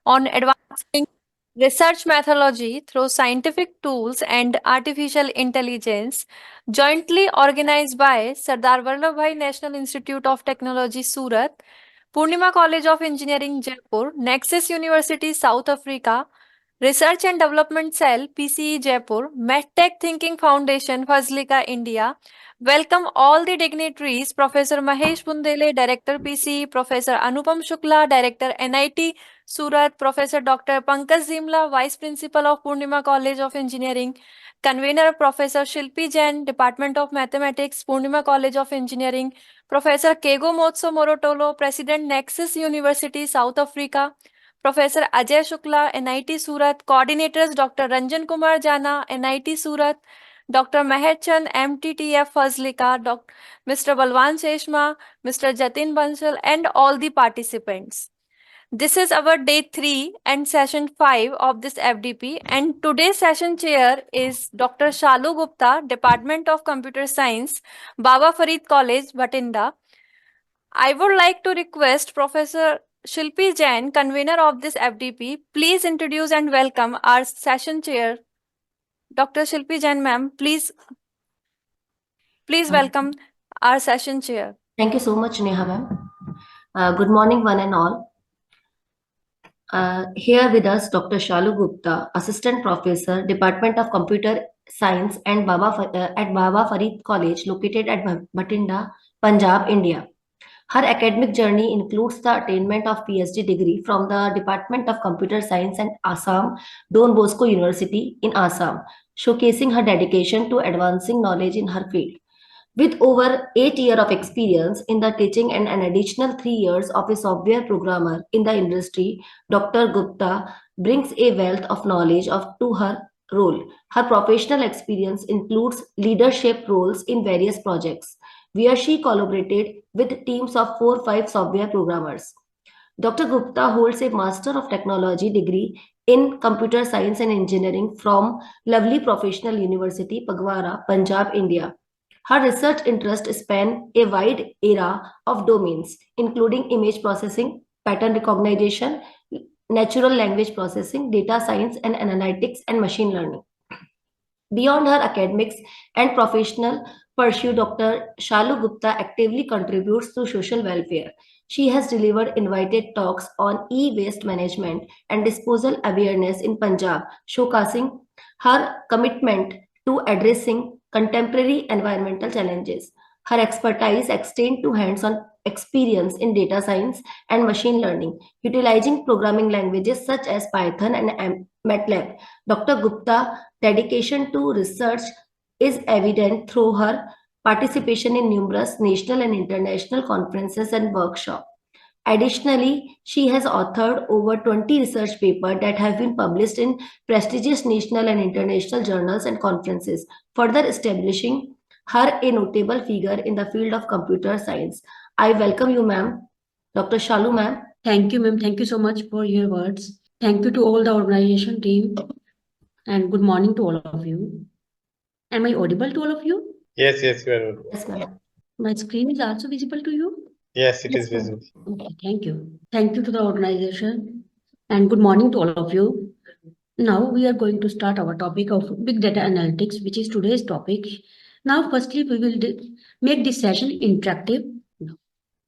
on advancing research methodology through scientific tools and artificial intelligence, jointly organized by Sardar Vallabhbhai National Institute of Technology, Surat, Purnima College of Engineering, Jaipur, Nexus University, South Africa, Research and Development Cell, PCE Jaipur, MedTech Thinking Foundation, Fazlika, India. Welcome all the dignitaries, Professor Mahesh Bundele, Director PCE, Professor Anupam Shukla, Director NIT, Surat, Professor Dr. Pankaj Zimla, Vice Principal of Purnima College of Engineering, Convener Professor Shilpi Jain, Department of Mathematics, Purnima College of Engineering, Professor Kego Motso Morotolo, President Nexus University, South Africa, Professor Ajay Shukla, NIT Surat, Coordinators Dr. Ranjan Kumar Jana, NIT Surat, Dr. Meher Chand, MTTF Fazlika, Mr. Balwan Seshma, Mr. Jatin Bansal, and all the participants. This is our day 3 and session 5 of this FDP, and today's session chair is Dr. Shalu Gupta, Department of Computer Science, Baba Farid College, Bathinda. I would like to request Professor Shilpi Jain, convener of this FDP, please introduce and welcome our session chair. Dr. Shilpi Jain, ma'am, please Uh, welcome our session chair. Thank you so much, Neha ma'am. Good morning, one and all. Here with us, Dr. Shalu Gupta, Assistant Professor, Department of Computer Science and at Baba Farid College, located at Bathinda, Punjab, India. Her academic journey includes the attainment of PhD degree from the Department of Computer Science and Assam, Don Bosco University in Assam, showcasing her dedication to advancing knowledge in her field. With over 8 years of experience in the teaching and an additional 3 years of a software programmer in the industry, Dr. Gupta brings a wealth of knowledge to her role. Her professional experience includes leadership roles in various projects, where she collaborated with teams of 4 5 software programmers. Dr. Gupta holds a Master of Technology degree in Computer Science and Engineering from Lovely Professional University, Pagwara, Punjab, India. Her research interests span a wide era of domains, including image processing, pattern recognition, natural language processing, data science and analytics, and machine learning. Beyond her academics and professional pursuit, Dr. Shalu Gupta actively contributes to social welfare. She has delivered invited talks on e-waste management and disposal awareness in Punjab, showcasing her commitment to addressing contemporary environmental challenges. Her expertise extends to hands-on experience in data science and machine learning, utilizing programming languages such as Python and MATLAB. Dr. Gupta dedication to research is evident through her participation in numerous national and international conferences and workshops. Additionally, she has authored over 20 research papers that have been published in prestigious national and international journals and conferences, further establishing her a notable figure in the field of computer science. I welcome you, ma'am. Dr. Shalu, ma'am. Thank you, ma'am. Thank you so much for your words. Thank you to all the organization team and good morning to all of you. Am I audible to all of you? Yes, you are audible. Yes, ma'am. My screen is also visible to you? Yes, it Yes, is ma'am. visible. Okay, thank you. Thank you to the organization and good morning to all of you. Now we are going to start our topic of big data analytics, which is today's topic. Now, firstly, we will make this session interactive.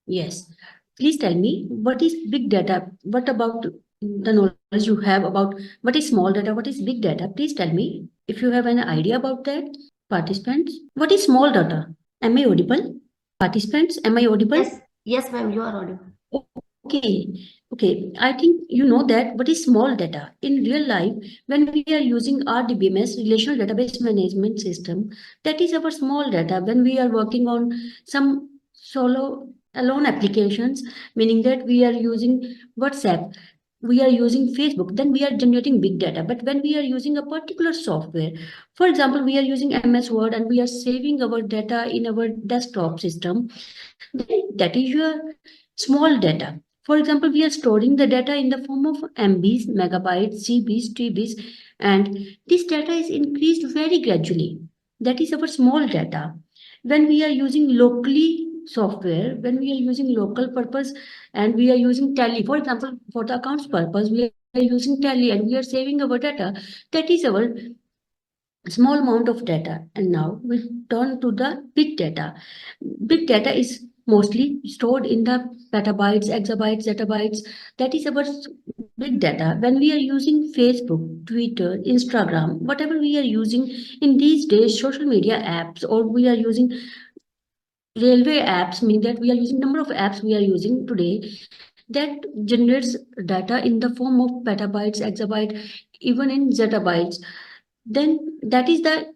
Yes. Please tell me, what is big data? What about the knowledge you have about what is small data? What is big data? Please tell me if you have an idea about that. Participants, what is small data? Am I audible? Participants, am I audible? Yes, ma'am, you are audible. Okay, okay. I think you know that what is small data. In real life, when we are using RDBMS, Relational Database Management System, that is our small data. When we are working on some solo alone applications, meaning that we are using WhatsApp, we are using Facebook, then we are generating big data. But when we are using a particular software, for example, we are using MS Word and we are saving our data in our desktop system, then that is your small data. For example, we are storing the data in the form of MBs, megabytes, GBs, TBs, and this data is increased very gradually. That is our small data. When we are using locally software, when we are using local purpose and we are using Tally, for example, for the accounts purpose, we are using Tally and we are saving our data. That is our small amount of data. And now we turn to the big data. Big data is mostly stored in the petabytes, exabytes, zettabytes. That is our big data. When we are using Facebook, Twitter, Instagram, whatever we are using in these days, social media apps, or we are using railway apps, mean that we are using number of apps we are using today, that generates data in the form of petabytes, exabyte, even in zettabytes. Then that is the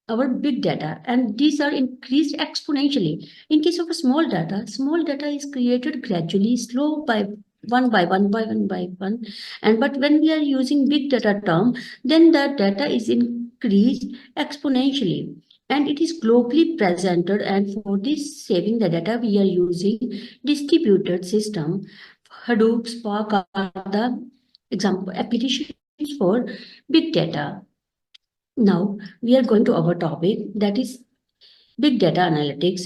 our big data, and these are increased exponentially. In case of a small data is created gradually, slow by one by one, and but when we are using big data term, then the data is increased exponentially, and it is globally presented. And for this saving the data, we are using distributed system. Hadoop, Spark are the example applications for big data. Now we are going to our topic, that is big data analytics.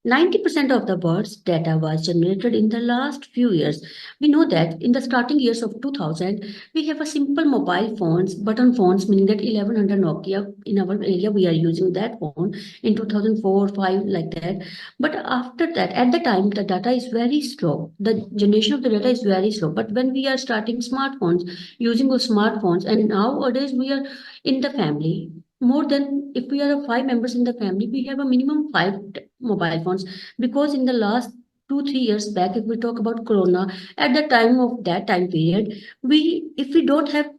90% of the world's data was generated in the last few years. We know that in the starting years of 2000, we have a simple mobile phones, button phones, meaning that 1100 Nokia. In our area, we are using that phone in 2004, 5, like that. But after that, at the time, the data is very slow. The generation of the data is very slow. But when we are starting smartphones, using those smartphones, and nowadays we are in the family, more than, if we are 5 members in the family, we have a minimum five mobile phones, because in the last 2 3 years back, if we talk about corona, at the time of that time period, we, if we don't have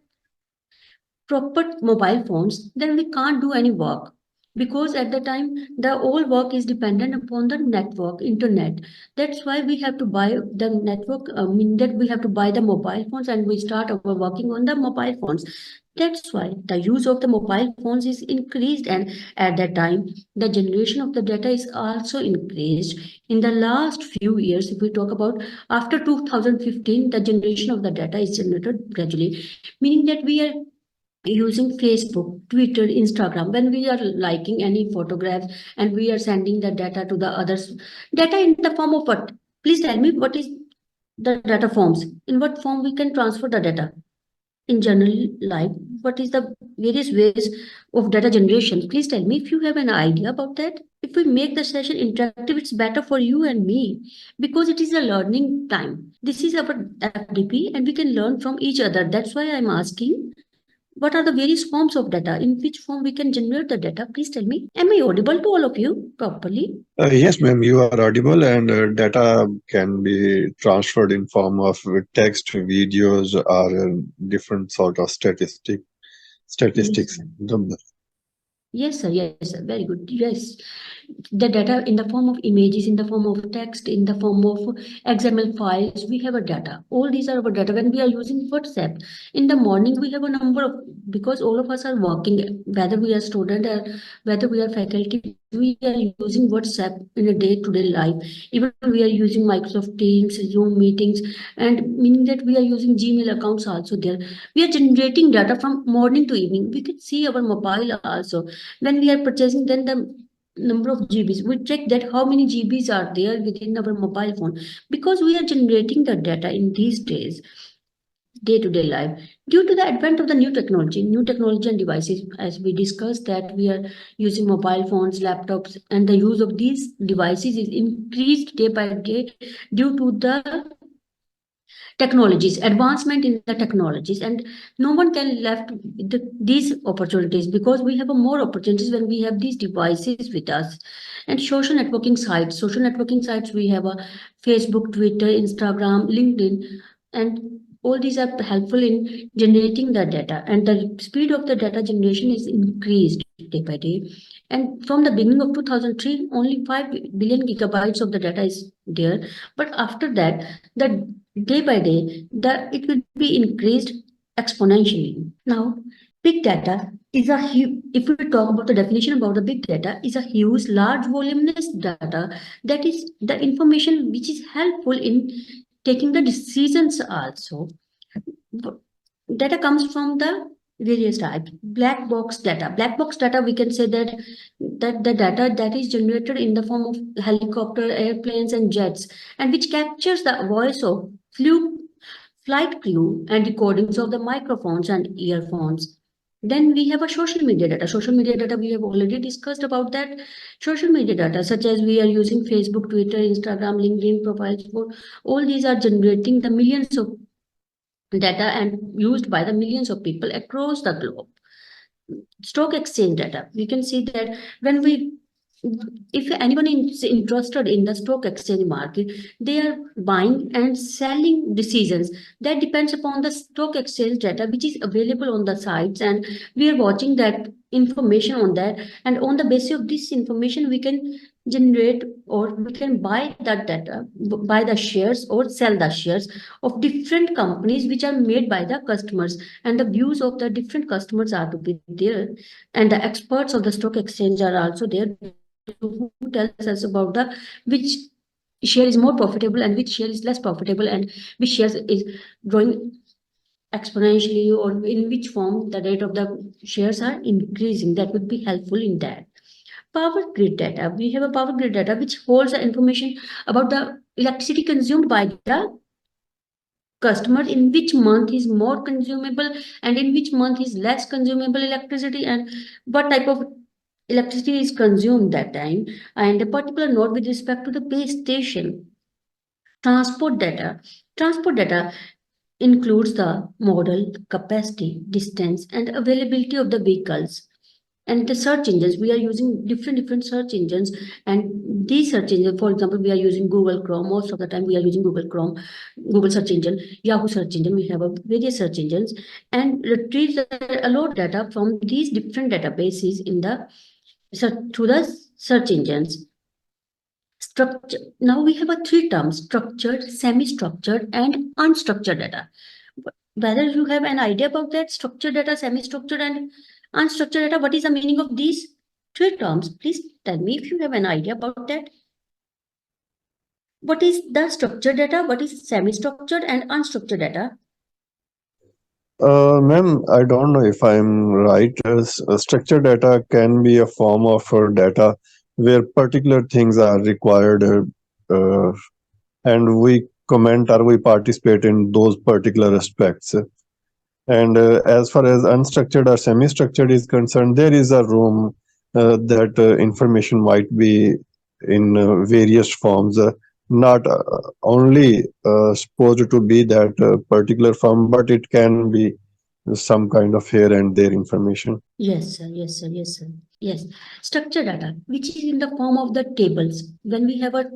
proper mobile phones, then we can't do any work, because at the time the whole work is dependent upon the network, internet. That's why we have to buy the network, mean that we have to buy the mobile phones, and we start our working on the mobile phones. That's why the use of the mobile phones is increased, and at that time the generation of the data is also increased. In the last few years, if we talk about after 2015, the generation of the data is generated gradually, meaning that we are using Facebook, Twitter, Instagram, when we are liking any photographs and we are sending the data to the others. Data in the form of what? Please tell me, what is the data forms? In what form we can transfer the data? In general life, what is the various ways of data generation? Please tell me if you have an idea about that. If we make the session interactive, it's better for you and me, because it is a learning time. This is our FDP and we can learn from each other. That's why I'm asking, what are the various forms of data? In which form we can generate the data? Please tell me. Am I audible to all of you properly? Yes, ma'am, you are audible, and data can be transferred in form of text, videos, or different sort of statistics. Yes, sir. Yes, sir. Very good. Yes. The data in the form of images, in the form of text, in the form of XML files, we have a data. All these are our data. When we are using WhatsApp, in the morning, we have a number of, because all of us are working, whether we are student or whether we are faculty, we are using WhatsApp in a day-to-day life. Even we are using Microsoft Teams, Zoom meetings, and meaning that we are using Gmail accounts also there. We are generating data from morning to evening. We can see our mobile also. When we are purchasing, then the number of GBs, we check that how many GBs are there within our mobile phone, because we are generating the data in these days, day-to-day life, due to the advent of the new technology and devices. As we discussed, that we are using mobile phones, laptops, and the use of these devices is increased day by day due to the technologies, advancement in the technologies, and no one can left these opportunities, because we have a more opportunities when we have these devices with us. And social networking sites, we have a Facebook, Twitter, Instagram, LinkedIn, and all these are helpful in generating the data, and the speed of the data generation is increased day by day. And from the beginning of 2003, only 5 billion gigabytes of the data is there, but after that, the day by day, it will be increased exponentially. Now, big data is a huge, if we talk about the definition about the big data, is a huge, large voluminous data, that is the information which is helpful in taking the decisions also. Data comes from the various types. Black box data. Black box data, we can say that the data that is generated in the form of helicopter, airplanes, and jets, and which captures the voice of flight crew and recordings of the microphones and earphones. Then we have a social media data. Social media data, we have already discussed about that. Social media data, such as we are using Facebook, Twitter, Instagram, LinkedIn profiles, for all these are generating the millions of data and used by the millions of people across the globe. Stock exchange data, we can see that when we if anyone is interested in the stock exchange market, they are buying and selling decisions that depends upon the stock exchange data which is available on the sites, and we are watching that information on that, and on the basis of this information we can generate or we can buy that data, buy the shares or sell the shares of different companies which are made by the customers, and the views of the different customers are to be there, and the experts of the stock exchange are also there who tells us about the which share is more profitable and which share is less profitable, and which shares is growing exponentially, or in which form the rate of the shares are increasing. That would be helpful in that. Power grid data. We have a power grid data which holds the information about the electricity consumed by the customer, in which month is more consumable and in which month is less consumable electricity, and what type of electricity is consumed that time, and a particular note with respect to the base station. Transport data includes the model, capacity, distance, and availability of the vehicles. And the search engines, we are using different search engines, and these search engines, for example, we are using Google Chrome. Most of the time we are using Google Chrome, Google search engine, Yahoo search engine. We have a various search engines and retrieve a lot of data from these different databases in the through the search engines. Structure. Now we have a three terms: structured, semi-structured, and unstructured data. Whether you have an idea about that, structured data, semi-structured, and unstructured data, what is the meaning of these three terms? Please tell me if you have an idea about that. What is the structured data? What is semi-structured and unstructured data? Ma'am, I don't know if I'm right. Structured data can be a form of data where particular things are required, uh, and we comment or we participate in those particular aspects. And as far as unstructured or semi-structured is concerned, there is a room that information might be in various forms, not only supposed to be that particular form, but it can be some kind of here and there information. Yes, sir. Yes, sir. Yes, sir. Yes. Structured data, which is in the form of the tables. When we have a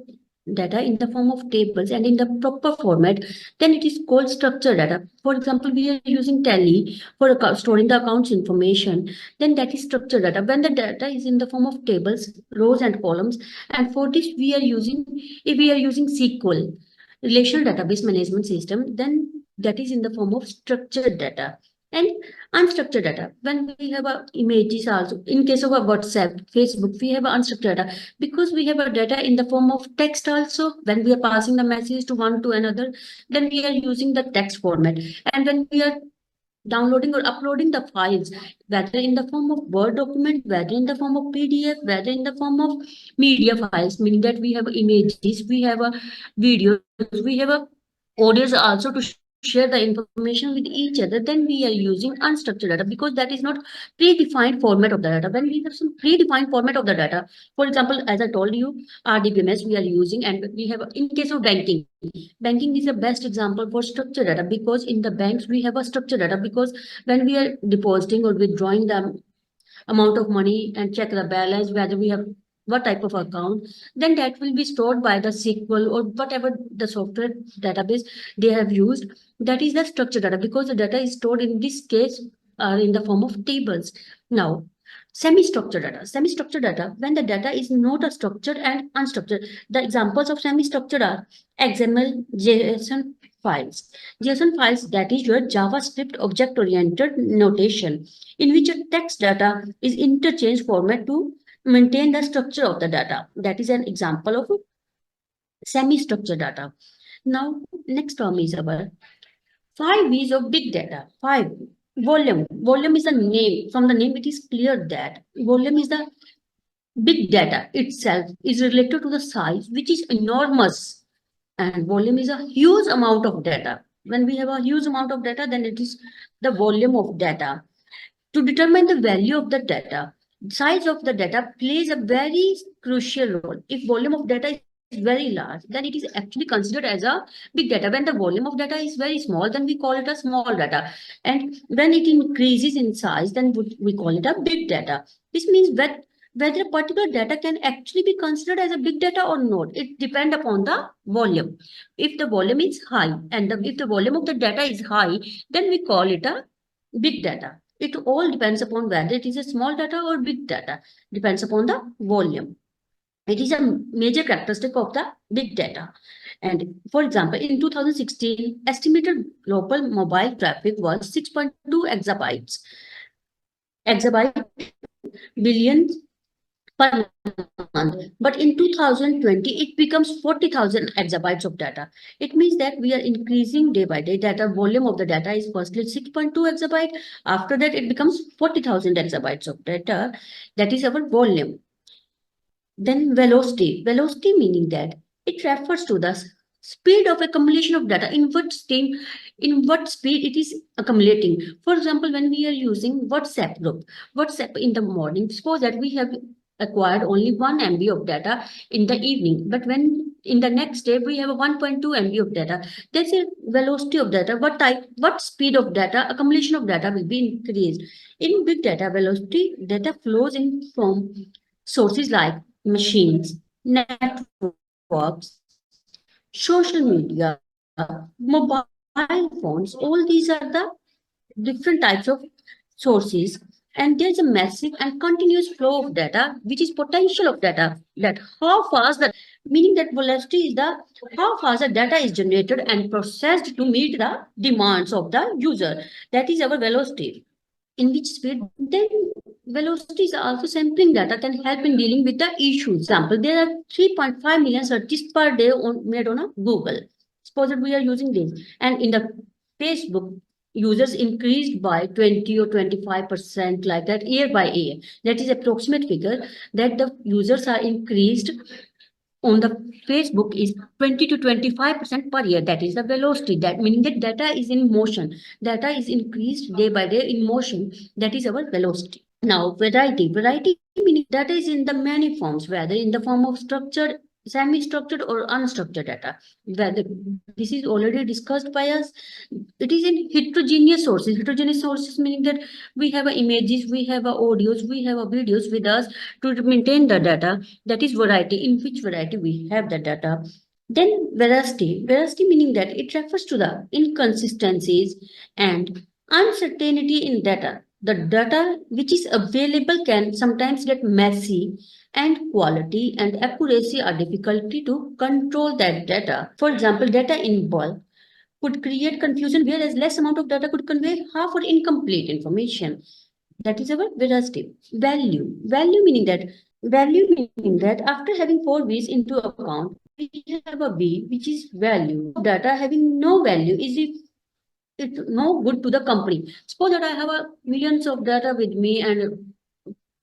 data in the form of tables and in the proper format, then it is called structured data. For example, we are using Tally for storing the accounts information, then that is structured data. When the data is in the form of tables, rows and columns, and for this if we are using SQL, relational database management system, then that is in the form of structured data. And unstructured data, when we have images also, in case of a WhatsApp, Facebook, we have unstructured data because we have a data in the form of text also. When we are passing the message to one to another, then we are using the text format. And when we are downloading or uploading the files, whether in the form of Word document, whether in the form of PDF, whether in the form of media files, meaning that we have images, we have a videos, we have a audios also to share the information with each other, then we are using unstructured data because that is not predefined format of the data. When we have some predefined format of the data, for example, as I told you, RDBMS we are using, and we have in case of banking is the best example for structured data because in the banks we have a structured data because when we are depositing or withdrawing the amount of money and check the balance, whether we have what type of account, then that will be stored by the SQL or whatever the software database they have used. That is the structured data because the data is stored in this case in the form of tables. Now, semi-structured data. Semi-structured data, when the data is not a structured and unstructured. The examples of semi-structured are XML, JSON files. JSON files, that is your JavaScript object-oriented notation, in which a text data is interchange format to maintain the structure of the data. That is an example of semi-structured data. Now, next term is our 5 V's of big data. 5. Volume is the name. From the name, it is clear that volume is the big data itself is related to the size, which is enormous, and volume is a huge amount of data. When we have a huge amount of data, then it is the volume of data. To determine the value of the data, size of the data plays a very crucial role. If volume of data is very large, then it is actually considered as a big data. When the volume of data is very small, then we call it a small data. And when it increases in size, then we call it a big data. This means that whether a particular data can actually be considered as a big data or not, it depends upon the volume. If the volume is high and if the volume of the data is high, then we call it a big data. It all depends upon whether it is a small data or big data, depends upon the volume. It is a major characteristic of the big data. And for example, in 2016, estimated global mobile traffic was 6.2 exabytes. Exabyte billions per month. But in 2020, it becomes 40,000 exabytes of data. It means that we are increasing day by day. Data volume of the data is firstly 6.2 exabyte. After that, it becomes 40,000 exabytes of data. That is our volume. Then velocity. Velocity meaning that it refers to the speed of accumulation of data, in what speed it is accumulating. For example, when we are using WhatsApp group, WhatsApp in the morning, suppose that we have acquired only 1 MB of data in the evening, but when in the next day we have a 1.2 MB of data, that's a velocity of data. What speed of data, accumulation of data will be increased. In big data velocity, data flows in from sources like machines, networks, social media, mobile phones, all these are the different types of sources. And there's a massive and continuous flow of data, which is potential of data, that how fast the, meaning that velocity is the how fast the data is generated and processed to meet the demands of the user. That is our velocity. In which speed, then velocity is also sampling data can help in dealing with the issues. Example, there are 3.5 million searches per day made on a Google. Suppose that we are using this, and in the Facebook, users increased by 20 or 25%, like that, year by year. That is approximate figure, that the users are increased on the Facebook is 20 to 25% per year. That is the velocity. That meaning that data is in motion. Data is increased day by day in motion. That is our velocity. Now, variety. Variety meaning data is in the many forms, whether in the form of structured, semi-structured or unstructured data. Whether this is already discussed by us, it is in heterogeneous sources. Heterogeneous sources meaning that we have images, we have audios, we have videos with us to maintain the data. That is variety. In which variety we have the data. Then veracity. Veracity meaning that it refers to the inconsistencies and uncertainty in data. The data which is available can sometimes get messy, and quality and accuracy are difficulty to control that data. For example, data in bulk could create confusion, whereas less amount of data could convey half or incomplete information. That is our veracity. Value meaning that after having 4 V's into account, we have a V which is value. Data having no value is if it's no good to the company. Suppose that I have a millions of data with me and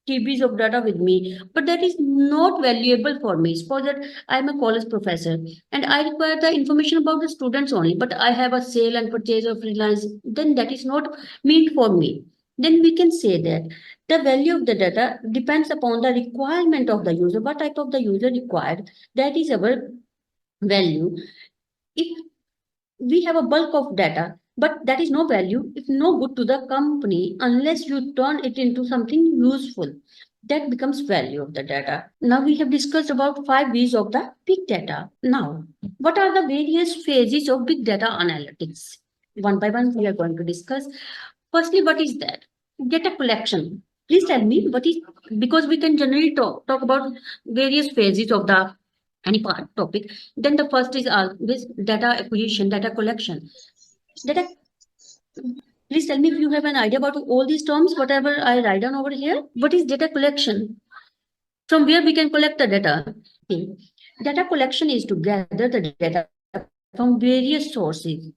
TBs of data with me, but that is not valuable for me. Suppose that I'm a college professor and I require the information about the students only, but I have a sale and purchase of freelance, then that is not meant for me. Then we can say that the value of the data depends upon the requirement of the user, what type of the user required, that is our value. If we have a bulk of data, but that is no value, if no good to the company, unless you turn it into something useful, that becomes value of the data. Now we have discussed about 5 V's of the big data. Now, what are the various phases of big data analytics? One by one, we are going to discuss. Firstly, what is that? Data collection. Please tell me what is, because we can generally talk about various phases of the any part topic. Then the first is this data acquisition, data collection. Data. Please tell me if you have an idea about all these terms, whatever I write down over here. What is data collection? From where we can collect the data? Data collection is to gather the data from various sources.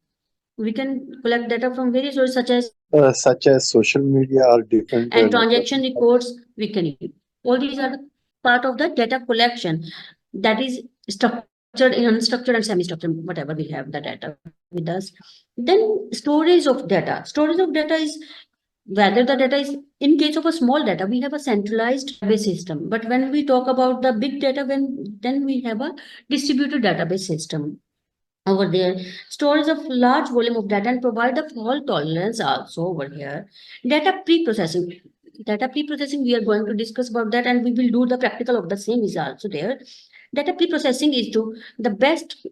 We can collect data from various sources such as social media or different and transaction networking sites. records we can use. All these are the part of the data collection that is structured in unstructured and semi-structured, whatever we have the data with us. Then storage of data is whether the data is, in case of a small data we have a centralized database system, but when we talk about the big data, then we have a distributed database system over there. Storage of large volume of data and provide the fault tolerance also over here. Data pre-processing. Data pre-processing, we are going to discuss about that, and we will do the practical of the same is also there. Data pre-processing is to the best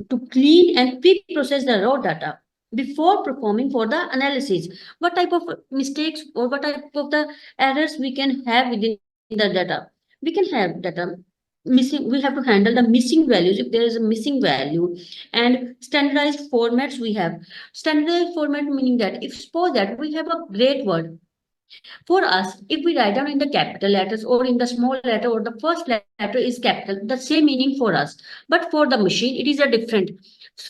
to clean and pre-process the raw data before performing for the analysis. What type of mistakes or what type of the errors we can have within the data? We can have data missing. We have to handle the missing values if there is a missing value. And standardized formats, we have standardized format, meaning that if suppose that we have a great word for us, if we write down in the capital letters or in the small letter or the first letter is capital, the same meaning for us, but for the machine it is a different.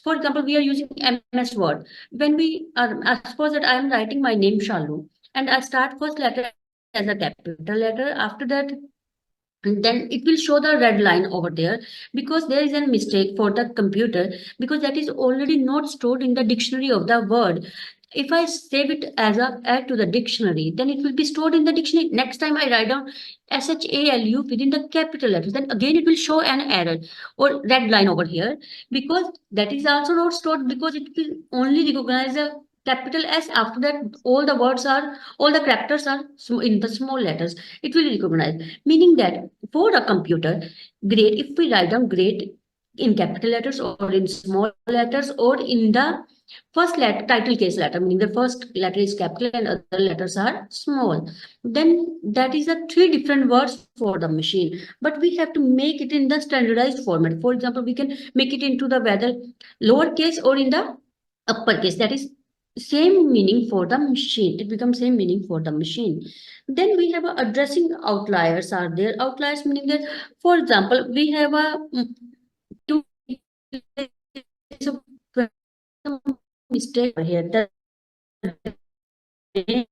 For example, we are using MS Word. When we are, I suppose that I am writing my name Shalu, and I start first letter as a capital letter. After that, and then it will show the red line over there because there is a mistake for the computer, because that is already not stored in the dictionary of the word. If I save it as a add to the dictionary, then it will be stored in the dictionary. Next time I write down SHALU within the capital letters, then again it will show an error or red line over here, because that is also not stored, because it will only recognize the capital S. After that, all the characters are in the small letters. It will recognize, meaning that for a computer, grade, if we write down grade in capital letters or in small letters or in the first letter, title case letter, meaning the first letter is capital and other letters are small, then that is a three different words for the machine. But we have to make it in the standardized format. For example, we can make it into the whether lowercase or in the uppercase. That is same meaning for the machine. It becomes same meaning for the machine. Then we have a addressing outliers are there. Outliers meaning that, for example, we have a two mistake over here. The range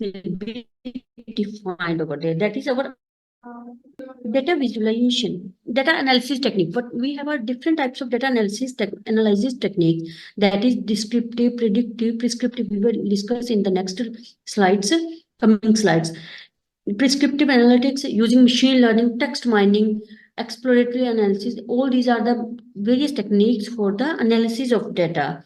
will be defined over there. That is our data visualization, data analysis technique. But we have a different types of data analysis technique, that is descriptive, predictive, prescriptive. We will discuss in the next slides, coming slides. Prescriptive analytics using machine learning, text mining, exploratory analysis. All these are the various techniques for the analysis of data.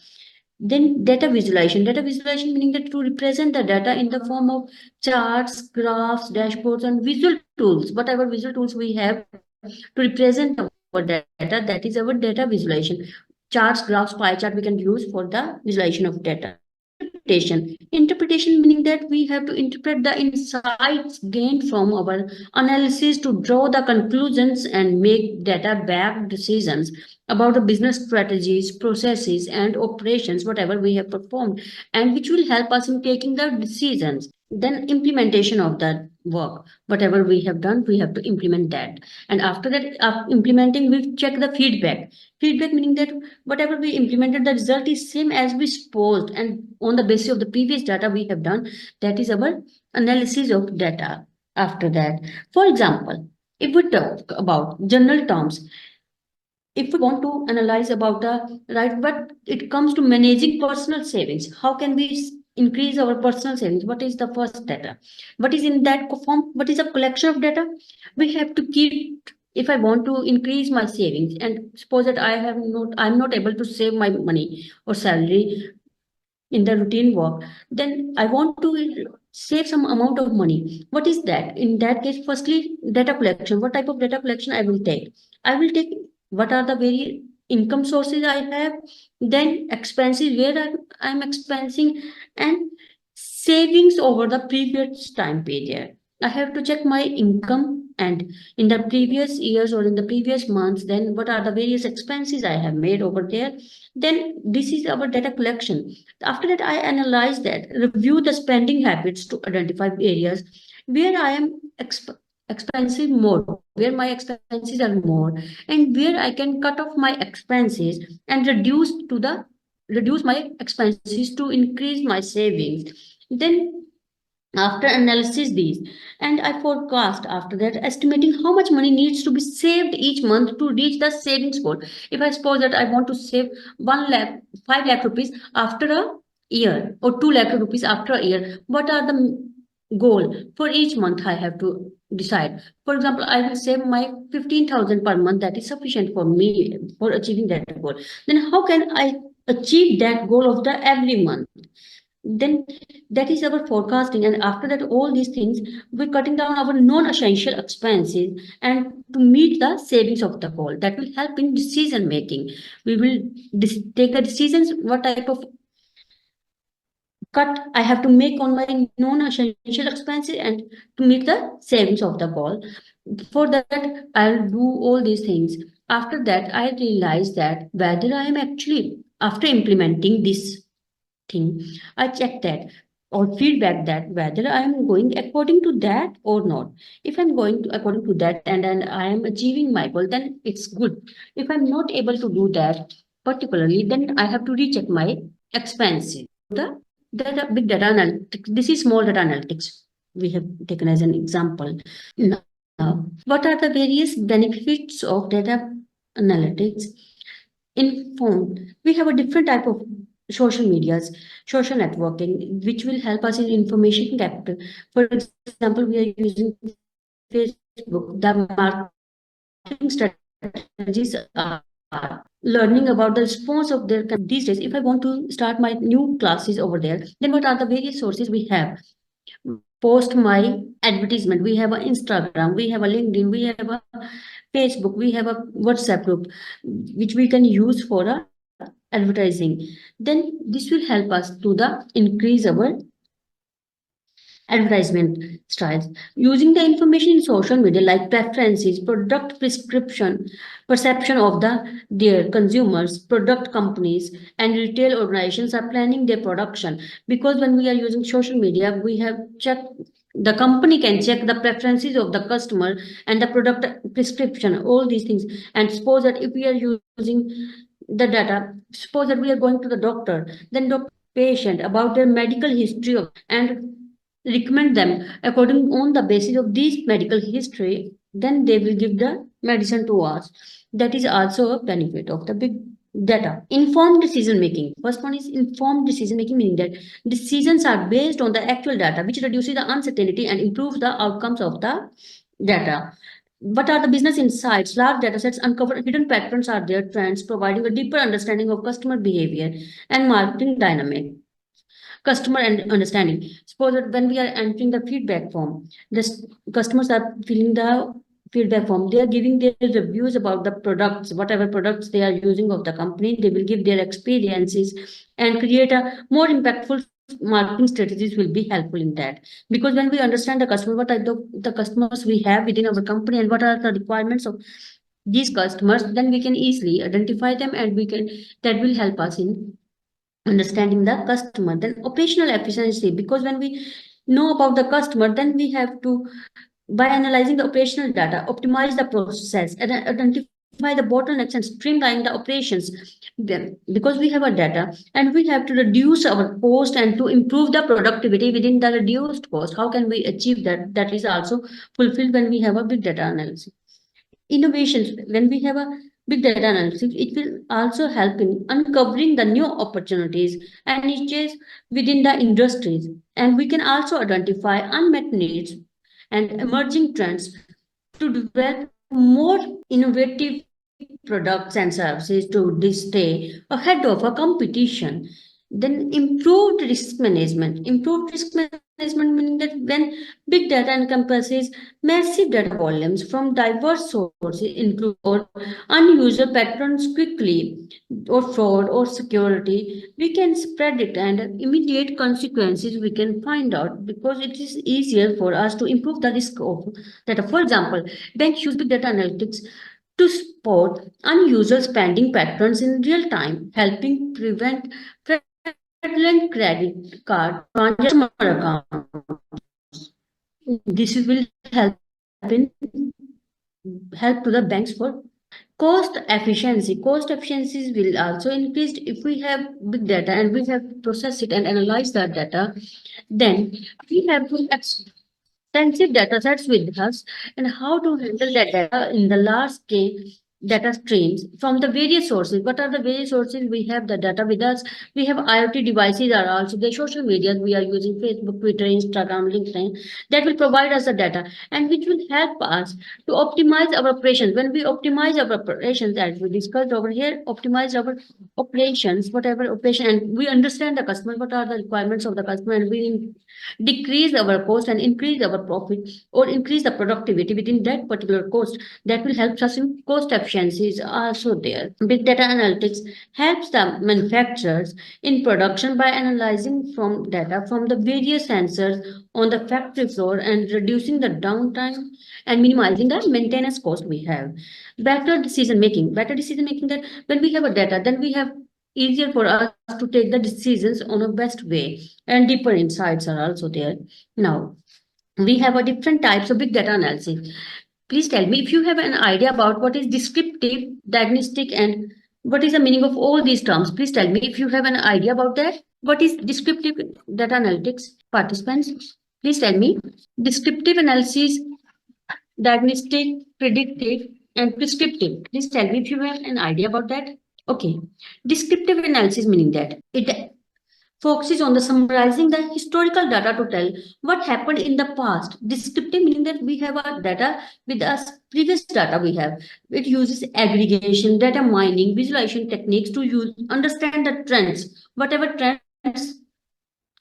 Then data visualization. Data visualization meaning that to represent the data in the form of charts, graphs, dashboards, and visual tools. Whatever visual tools we have to represent our data, that is our data visualization. Charts, graphs, pie chart we can use for the visualization of data. Interpretation. Interpretation meaning that we have to interpret the insights gained from our analysis to draw the conclusions and make data-backed decisions about the business strategies, processes, and operations, whatever we have performed, and which will help us in taking the decisions. Then implementation of that work, whatever we have done, we have to implement that. And after that, after implementing, we check the feedback. Feedback meaning that whatever we implemented, the result is same as we supposed, and on the basis of the previous data we have done, that is our analysis of data. After that, for example, if we talk about general terms, if we want to analyze about the right, but it comes to managing personal savings, how can we increase our personal savings? What is the first data? What is in that form? What is a collection of data? We have to keep, if I want to increase my savings, and suppose that I'm not able to save my money or salary in the routine work, then I want to save some amount of money. What is that? In that case, firstly, data collection. What type of data collection I will take? I will take what are the very income sources I have, then expenses, where I'm expensing, and savings over the previous time period. I have to check my income and in the previous years or in the previous months, then what are the various expenses I have made over there. Then this is our data collection. After that, I analyze that, review the spending habits to identify areas where I am expensive more, where my expenses are more, and where I can cut off my expenses and reduce to the reduce my expenses to increase my savings. Then after analysis these, and I forecast after that, estimating how much money needs to be saved each month to reach the savings goal. If I suppose that I want to save 1 lakh 5 lakh rupees after a year, or 2 lakh rupees after a year, what are the goal for each month I have to decide. For example, I will save my 15,000 per month, that is sufficient for me for achieving that goal. Then how can I achieve that goal of the every month? Then that is our forecasting, and after that all these things, we're cutting down our non-essential expenses and to meet the savings of the goal. That will help in decision making. We will take the decisions what type of cut I have to make on my non-essential expenses and to meet the savings of the goal. For that, I'll do all these things. After that, I realize that whether I am actually, after implementing this thing, I check that or feedback that whether I am going according to that or not. If I'm going to according to that and then I am achieving my goal, then it's good. If I'm not able to do that particularly, then I have to recheck my expenses. The data, big data analytics. This is small data analytics. We have taken as an example. Now, what are the various benefits of data analytics? Informed. We have a different type of social medias, social networking, which will help us in information capture. For example, we are using Facebook. The marketing strategies are learning about the response of their these days. If I want to start my new classes over there, then what are the various sources we have? Post my advertisement. We have a Instagram, we have a LinkedIn, we have a Facebook, we have a WhatsApp group, which we can use for a advertising. Then this will help us to the increase our advertisement styles. Using the information in social media like preferences, product prescription, perception of their consumers, product companies, and retail organizations are planning their production. Because when we are using social media, we have checked, the company can check the preferences of the customer and the product prescription, all these things. And suppose that if we are using the data, suppose that we are going to the doctor, then doctor patient about their medical history and recommend them according on the basis of this medical history, then they will give the medicine to us. That is also a benefit of the big data. Informed decision making. First one is informed decision making, meaning that decisions are based on the actual data, which reduces the uncertainty and improves the outcomes of the data. What are the business insights? Large data sets uncover hidden patterns are their trends, providing a deeper understanding of customer behavior and marketing dynamic. Customer and understanding. Suppose that when we are entering the feedback form, the customers are filling the feedback form. They are giving their reviews about the products, whatever products they are using of the company. They will give their experiences and create a more impactful marketing strategies will be helpful in that. Because when we understand the customer, what are the customers we have within our company and what are the requirements of these customers, then we can easily identify them and we can, that will help us in understanding the customer. Then operational efficiency, because when we know about the customer, then we have to, by analyzing the operational data, optimize the process and identify the bottlenecks and streamline the operations. Then because we have a data and we have to reduce our cost and to improve the productivity within the reduced cost, how can we achieve that? That is also fulfilled when we have a big data analysis. Innovations, when we have a big data analysis, it will also help in uncovering the new opportunities and niches within the industries. And we can also identify unmet needs and emerging trends to develop more innovative products and services to stay ahead of a competition. Then improved risk management. Improved risk management meaning that when big data encompasses massive data volumes from diverse sources, include or unusual patterns quickly, or fraud or security, we can spread it and immediate consequences we can find out, because it is easier for us to improve the risk of data. For example, banks use big data analytics to spot unusual spending patterns in real time, helping prevent fraudulent credit card customer accounts. This will help to the banks for Cost efficiency. Cost efficiencies will also increase if we have big data and we have to process it and analyze that data. Then we have to extensive data sets with us and how to handle that data in the large scale data streams from the various sources. What are the various sources? We have the data with us. We have IoT devices are also the social media. We are using Facebook, Twitter, Instagram, LinkedIn that will provide us the data and which will help us to optimize our operations. When we optimize our operations, as we discussed over here, optimize our operations, whatever operation, and we understand the customer, what are the requirements of the customer, and we decrease our cost and increase our profit or increase the productivity within that particular cost. That will help us in cost efficiencies also there. Big data analytics helps the manufacturers in production by analyzing from data from the various sensors on the factory floor and reducing the downtime and minimizing the maintenance cost we have. Better decision making that when we have a data, then we have easier for us to take the decisions on a best way and deeper insights are also there. Now, we have a different types of big data analysis. Please tell me if you have an idea about what is descriptive, diagnostic, and what is the meaning of all these terms. Please tell me if you have an idea about that. What is descriptive data analytics? Participants, please tell me. Descriptive analysis, diagnostic, predictive, and prescriptive. Please tell me if you have an idea about that. Okay. Descriptive analysis meaning that it focuses on the summarizing the historical data to tell what happened in the past. Descriptive meaning that we have our data with us previous data we have. It uses aggregation, data mining, visualization techniques to use understand the trends, whatever trends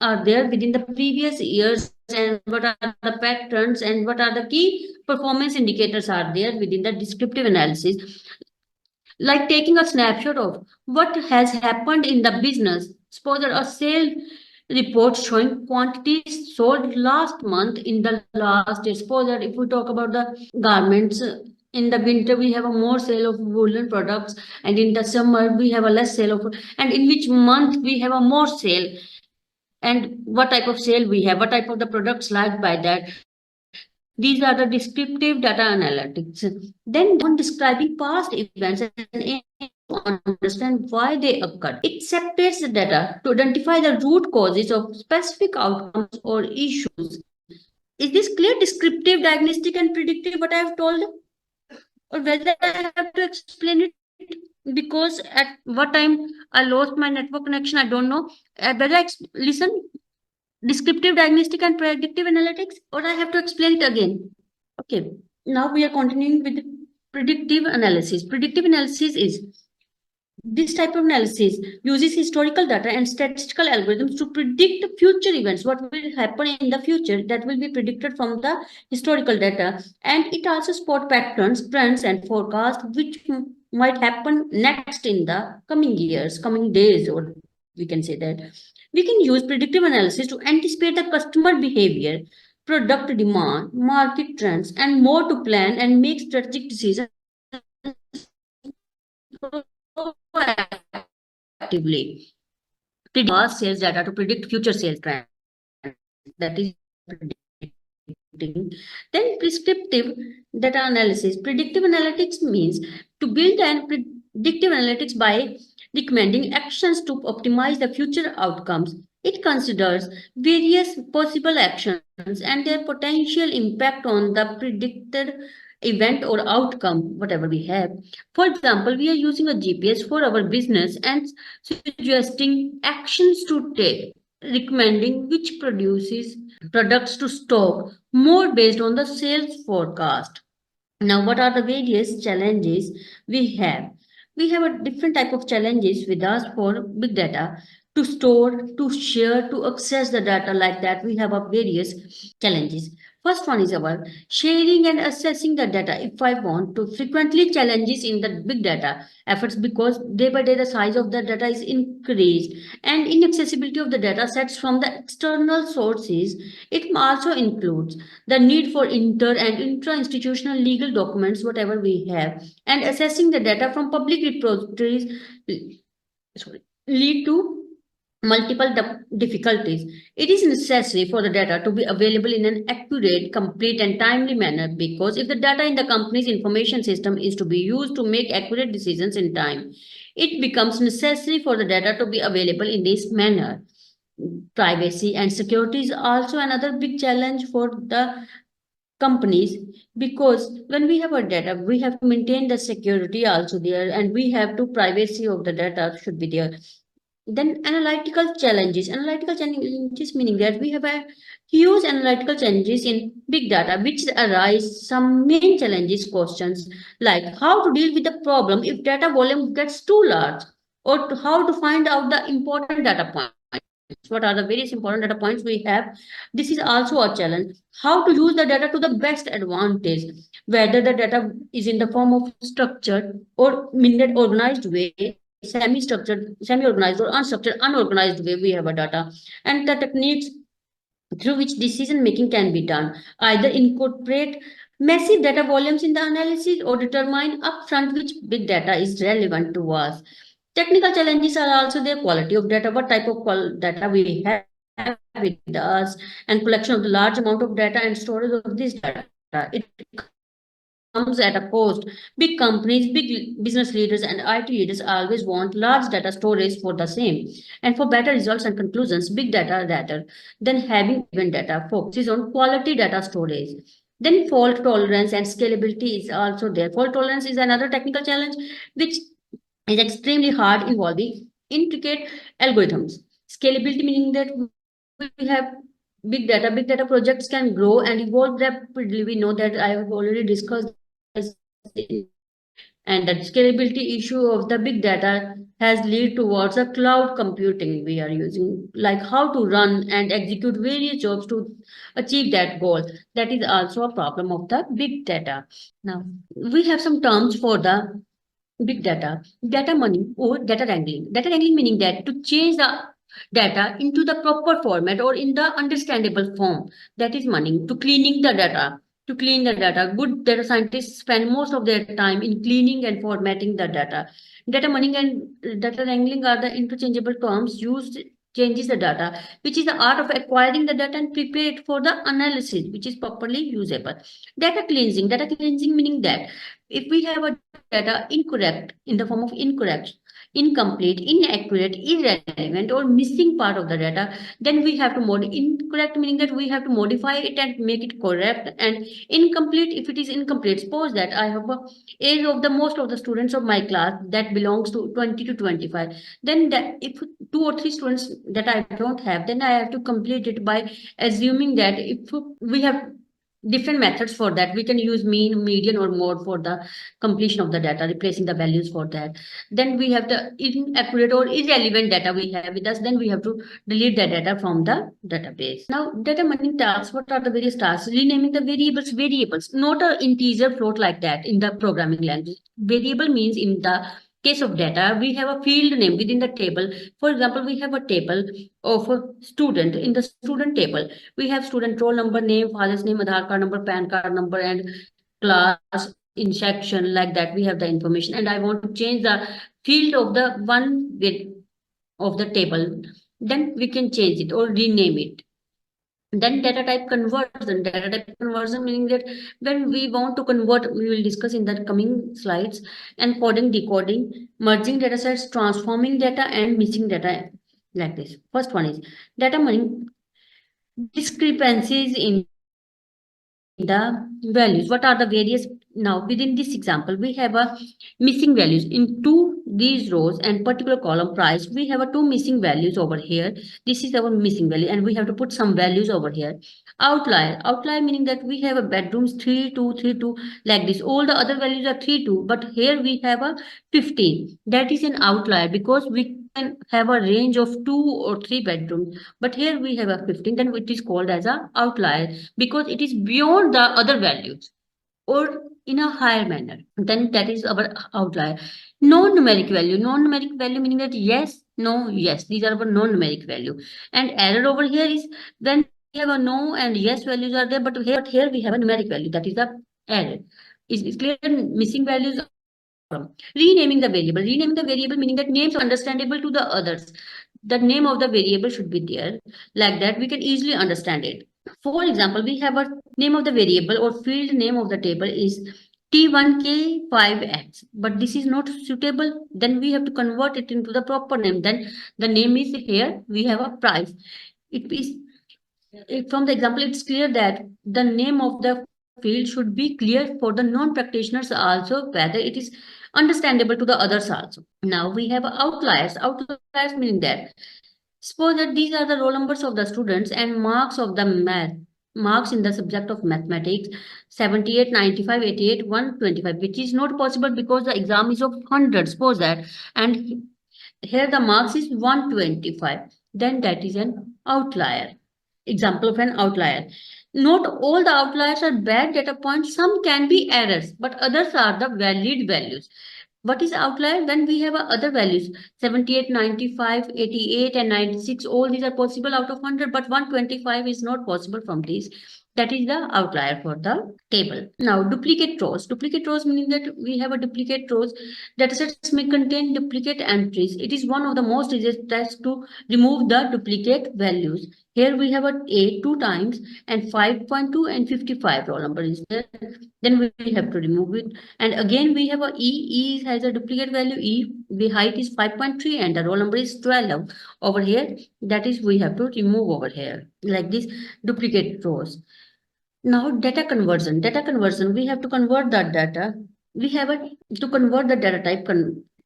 are there within the previous years and what are the patterns and what are the key performance indicators are there within the descriptive analysis, like taking a snapshot of what has happened in the business. Suppose that a sale report showing quantities sold last month in the last year. Suppose that if we talk about the garments, in the winter we have a more sale of woolen products, and in the summer we have a less sale of, and in which month we have a more sale, and what type of sale we have, what type of the products liked by that. These are the descriptive data analytics. Then describing past events and aim to understand why they occurred. It separates the data to identify the root causes of specific outcomes or issues. Is this clear? Descriptive, diagnostic, and predictive, what I have told? Or whether I have to explain it because at what time I lost my network connection, I don't know. Whether listen, descriptive, diagnostic, and predictive analytics, or I have to explain it again. Okay, now we are continuing with predictive analysis. Predictive analysis is this type of analysis uses historical data and statistical algorithms to predict future events, what will happen in the future that will be predicted from the historical data. And it also spot patterns, trends, and forecasts which might happen next in the coming years, coming days, or we can say that. We can use predictive analysis to anticipate the customer behavior, product demand, market trends, and more to plan and make strategic decisions proactively. Past sales data to predict future sales trends. That is predicting. Then prescriptive data analysis. Predictive analytics means to build and predictive analytics by recommending actions to optimize the future outcomes. It considers various possible actions and their potential impact on the predicted event or outcome, whatever we have. For example, we are using a GPS for our business and suggesting actions to take, recommending which produces products to stock more based on the sales forecast. Now, what are the various challenges we have? We have a different type of challenges with us for big data to store, to share, to access the data like that. We have a various challenges. First one is our sharing and accessing the data. If I want to frequently challenges in the big data efforts because day by day the size of the data is increased and inaccessibility of the data sets from the external sources. It also includes the need for inter and intra-institutional legal documents, whatever we have, and assessing the data from public repositories lead to multiple difficulties. It is necessary for the data to be available in an accurate, complete, and timely manner, because if the data in the company's information system is to be used to make accurate decisions in time, it becomes necessary for the data to be available in this manner. Privacy and security is also another big challenge for the companies, because when we have our data we have to maintain the security also there, and we have to privacy of the data should be there. Then analytical challenges meaning that we have a huge analytical challenges in big data, which arise some main challenges questions like how to deal with the problem if data volume gets too large, or how to find out the important data points, what are the various important data points we have. This is also a challenge. How to use the data to the best advantage, whether the data is in the form of structured or minute organized way, semi-structured, semi-organized, or unstructured, unorganized way we have a data, and the techniques through which decision making can be done, either incorporate massive data volumes in the analysis or determine upfront which big data is relevant to us. Technical challenges are also the quality of data, what type of data we have with us, and collection of the large amount of data and storage of this data. It comes at a cost. Big companies, big business leaders, and IT leaders always want large data storage for the same and for better results and conclusions. Big data rather than having even data focuses on quality data storage. Then fault tolerance and scalability is also there. Fault tolerance is another technical challenge which is extremely hard, involving intricate algorithms. Scalability meaning that we have big data projects can grow and evolve rapidly. We know that I have already discussed this and that scalability issue of the big data has led towards a cloud computing we are using, like how to run and execute various jobs to achieve that goal. That is also a problem of the big data. Now we have some terms for the big data: data mining or data wrangling. Data wrangling meaning that to change the data into the proper format or in the understandable form. That is mining. To cleaning the data. To clean the data. Good data scientists spend most of their time in cleaning and formatting the data. Data mining and data wrangling are the interchangeable terms used changes the data, which is the art of acquiring the data and prepare it for the analysis, which is properly usable. Data cleansing meaning that if we have a data incorrect in the form of incorrect, incomplete, inaccurate, irrelevant, or missing part of the data, then we have to incorrect meaning that we have to modify it and make it correct, and incomplete if it is incomplete. Suppose that I have a age of the most of the students of my class that belongs to 20 to 25, then that if two or three students that I don't have, then I have to complete it by assuming that if we have different methods for that. We can use mean, median, or mode for the completion of the data, replacing the values for that. Then we have the inaccurate or irrelevant data we have with us. Then we have to delete the data from the database. Now, data mining tasks. What are the various tasks? Renaming the variables, not an integer float like that in the programming language. Variable means in the case of data, we have a field name within the table. For example, we have a table of a student. In the student table, we have student roll number, name, father's name, Aadhaar card number, PAN card number, and class in section like that. We have the information, and I want to change the field of the one with of the table. Then we can change it or rename it. Then data type conversion meaning that when we want to convert, we will discuss in the coming slides, encoding, decoding, merging data sets, transforming data, and missing data, like this. First one is data mining: discrepancies in the values. What are the various? Now within this example we have a missing values in two these rows and particular column price. We have a two missing values over here. This is our missing value, and we have to put some values over here. Outlier meaning that we have a bedrooms 3232 like this. All the other values are 32, but here we have a 15. That is an outlier because we can have a range of 2 or 3 bedrooms, but here we have a 15. Then it is called as a outlier because it is beyond the other values or in a higher manner. Then that is our outlier. Non-numeric value meaning that yes, no, yes. These are our non-numeric value. And error over here is when we have a no and yes values are there, but here we have a numeric value. That is the error. Is clear? Missing values are a problem. Renaming the variable meaning that names are understandable to the others. the name of the variable should be there. Like that, we can easily understand it. For example, we have a name of the variable or field name of the table is T1K5X, but this is not suitable. Then we have to convert it into the proper name. Then the name is here. We have a price. It is from the example, it's clear that the name of the field should be clear for the non-practitioners also, whether it is understandable to the others also. Now we have outliers. Outliers meaning that suppose that these are the roll numbers of the students and marks of the math. Marks in the subject of mathematics 78, 95, 88, 125, which is not possible because the exam is of 100. Suppose that, and here the marks is 125. Then that is an outlier. Example of an outlier. Not all the outliers are bad data points. Some can be errors, but others are the valid values. What is outlier? When we have other values 78, 95, 88, and 96, all these are possible out of 100, but 125 is not possible from these. That is the outlier for the table. Now, duplicate rows. Duplicate rows meaning that we have a duplicate rows. Datasets may contain duplicate entries. It is one of the most easiest tests to remove the duplicate values. Here we have a 2 times and 5.2 and 55 roll number is there. Then we have to remove it. And again we have a E has a duplicate value E. The height is 5.3 and the roll number is 12 over here. That is we have to remove over here like this duplicate rows. Now data conversion. Data conversion, we have to convert that data. We have to convert the data type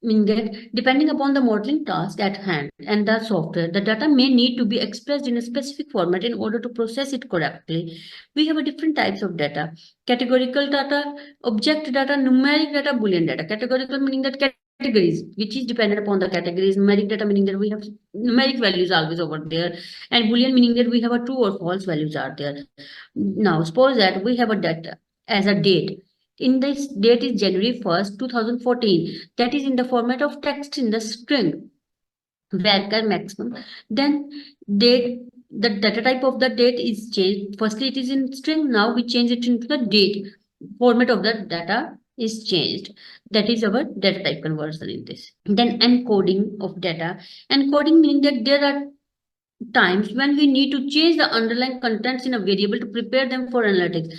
meaning that depending upon the modeling task at hand and the software, the data may need to be expressed in a specific format in order to process it correctly. We have a different types of data. Categorical data, object data, numeric data, Boolean data. Categorical meaning that categories, which is dependent upon the categories. Numeric data meaning that we have numeric values always over there. And Boolean meaning that we have a true or false values are there. Now, suppose that we have a data as a date. In this date is January 1st, 2014. That is in the format of text in the string, varchar maximum. Then date, the data type of the date is changed. Firstly, it is in string. Now we change it into the date. Format of the data is changed. That is our data type conversion in this. Then encoding of data. Encoding meaning that there are times when we need to change the underlying contents in a variable to prepare them for analytics.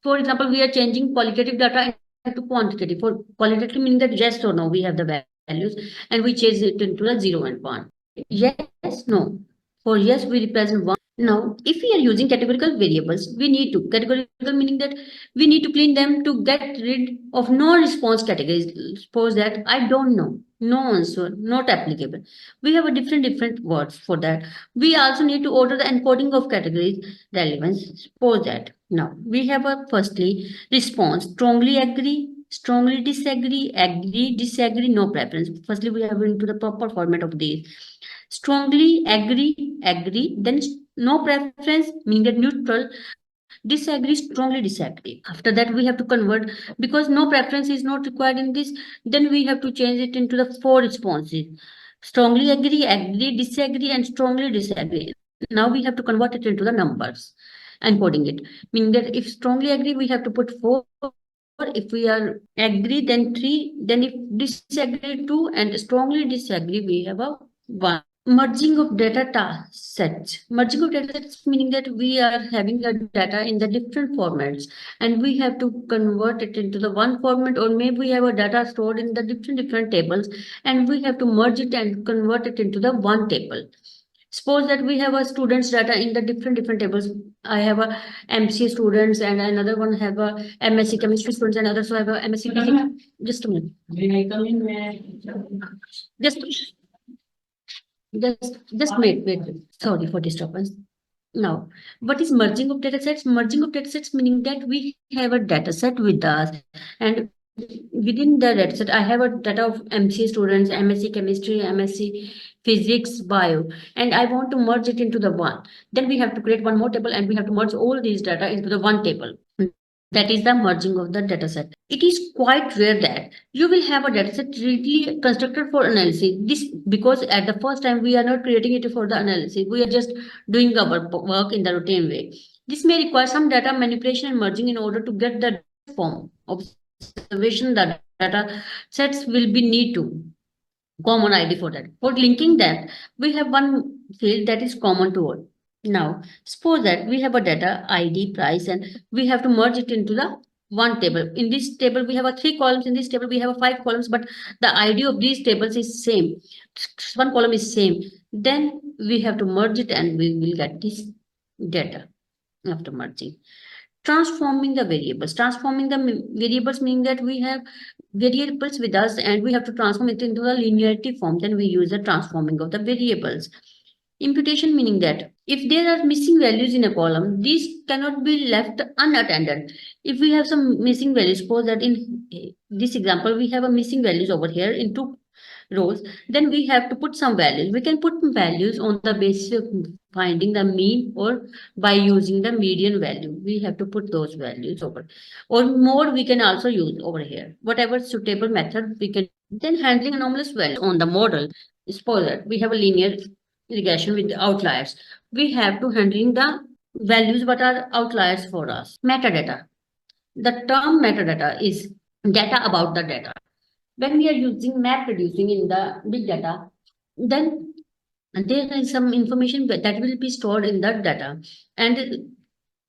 For example, we are changing qualitative data into quantitative. For qualitative meaning that yes or no, we have the values and we change it into the 0 and 1. Yes, no. For yes, we represent 1. Now, if we are using categorical variables, we need to, categorical meaning that we need to clean them to get rid of no-response categories. Suppose that I don't know, no answer, not applicable. We have a different words for that. We also need to order the encoding of categories relevance. Suppose that now we have a firstly response, strongly agree, strongly disagree, agree, disagree, no preference. Firstly, we have into the proper format of these. Strongly agree, then no preference, meaning that neutral, disagree, strongly disagree. After that, we have to convert because no preference is not required in this. Then we have to change it into the 4 responses. Strongly agree, disagree, and strongly disagree. Now we have to convert it into the numbers and coding it. Meaning that if strongly agree, we have to put 4. If we are agree, then 3. Then if disagree, 2. And strongly disagree, we have a 1. Merging of data sets. Merging of data sets meaning that we are having the data in the different formats and we have to convert it into the one format, or maybe we have a data stored in the different tables and we have to merge it and convert it into the one table. Suppose that we have a students data in the different tables. I have a MCA students and another one have a MSc chemistry students and others have a MSc physics. Just a minute. May I come in? Just wait. Sorry for disturbance. Now, what is merging of data sets? Merging of data sets meaning that we have a data set with us, and within the data set, I have a data of MCA students, MSc chemistry, MSc physics, bio, and I want to merge it into the one. Then we have to create one more table, and we have to merge all these data into the one table. That is the merging of the dataset. It is quite rare that you will have a dataset really constructed for analysis. This because at the first time we are not creating it for the analysis. We are just doing our work in the routine way. This may require some data manipulation and merging in order to get the form observation. The data sets will be need to. common ID for that. For linking that, we have one field that is common to all. Now, suppose that we have a data ID, price, and we have to merge it into the one table. In this table, we have a 3 columns. In this table, we have a 5 columns, but the ID of these tables is same. One column is same. Then we have to merge it, and we will get this data after merging. Transforming the variables. Transforming the variables meaning that we have variables with us and we have to transform it into a linearity form. Then we use the transforming of the variables. Imputation meaning that if there are missing values in a column, these cannot be left unattended. If we have some missing values, suppose that in this example, we have a missing values over here in 2 rows, then we have to put some values. We can put values on the basis of finding the mean or by using the median value. We have to put those values over. Or more we can also use over here. Whatever suitable method we can. Then handling anomalous values on the model. Suppose that we have a linear regression with outliers. We have to handling the values what are outliers for us. Metadata. The term metadata is data about the data. When we are using map reducing in the big data, then there is some information that will be stored in that data. And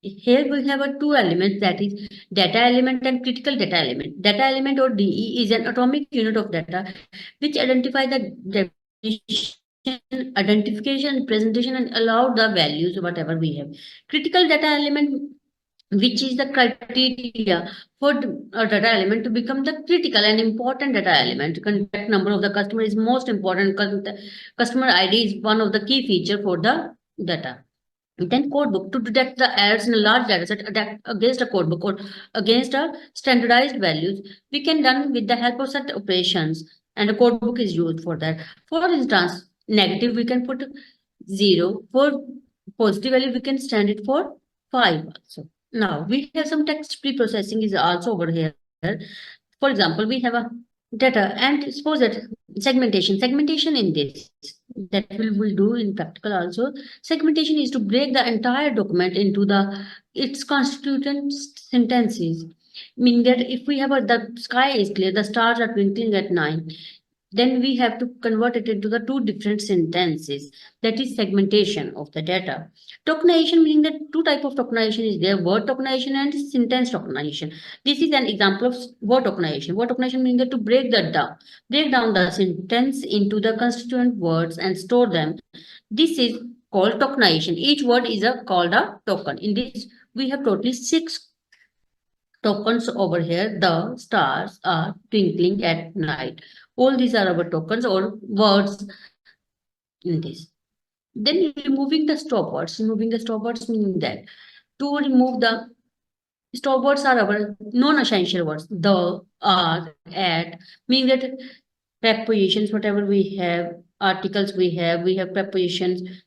here we have a 2 elements, that is data element and critical data element. Data element or DE is an atomic unit of data which identify the definition, identification, presentation, and allow the values whatever we have. Critical data element, which is the criteria for a data element to become the critical and important data element. Contact number of the customer is most important. Customer ID is one of the key feature for the data. Then codebook to detect the errors in a large data set against a codebook or against a standardized values. We can done with the help of set operations and a codebook is used for that. For instance, negative we can put 0. For positive value we can stand it for 5 also. Now we have some text pre-processing is also over here. For example, we have a data and suppose that segmentation in this that we will do in practical also. Segmentation is to break the entire document into the its constituent sentences, meaning that if we have the sky is clear, the stars are twinkling at night, then we have to convert it into the 2 different sentences. That is segmentation of the data. Tokenization meaning that 2 type of tokenization is there: word tokenization and sentence tokenization. This is an example of word tokenization. Word tokenization meaning that to break down the sentence into the constituent words and store them. This is called tokenization. Each word is called a token. In this, we have totally 6 tokens over here. The stars are twinkling at night. All these are our tokens or words in this. Then removing the stop words. Removing the stop words meaning that to remove the stop words are our non-essential words. The, are, at, meaning that prepositions, whatever we have, articles we have prepositions,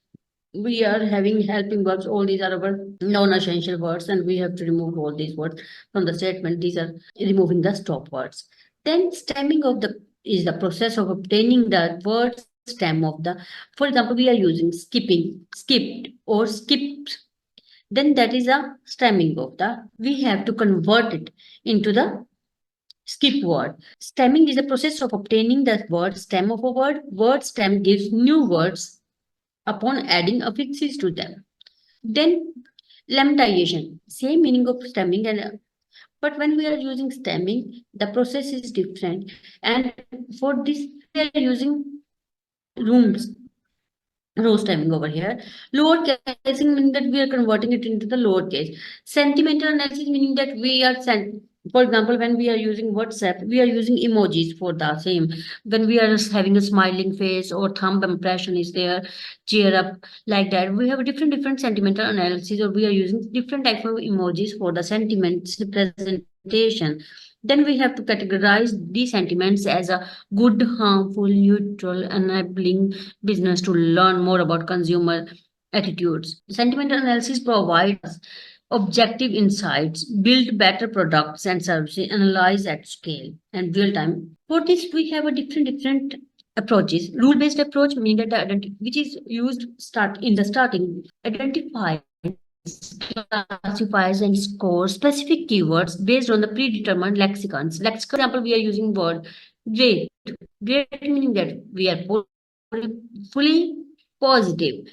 we are having helping verbs. All these are our non-essential words, and we have to remove all these words from the statement. These are removing the stop words. Then stemming of the is the process of obtaining the word stem of the. For example, we are using skipping, skipped, or skipped. Then that is a stemming of the. We have to convert it into the skip word. Stemming is a process of obtaining the word stem of a word. Word stem gives new words upon adding affixes to them. Then lemmatization, same meaning of stemming, and but when we are using stemming, the process is different. And for this, we are using rooms. Row stemming over here. Lower casing meaning that we are converting it into the lower case. Sentimental analysis meaning that we are for example, when we are using WhatsApp, we are using emojis for the same. When we are having a smiling face or thumb impression is there, cheer up, like that. We have a different sentimental analysis, or we are using different type of emojis for the sentiments presentation. Then we have to categorize these sentiments as a good, harmful, neutral, enabling business to learn more about consumer attitudes. Sentimental analysis provides objective insights, build better products and services, analyze at scale and real time. For this, we have a different approaches. Rule-based approach meaning that which is used start in the starting identifies, classifies and scores specific keywords based on the predetermined lexicons. Example, we are using word gray. Great meaning that we are fully positive.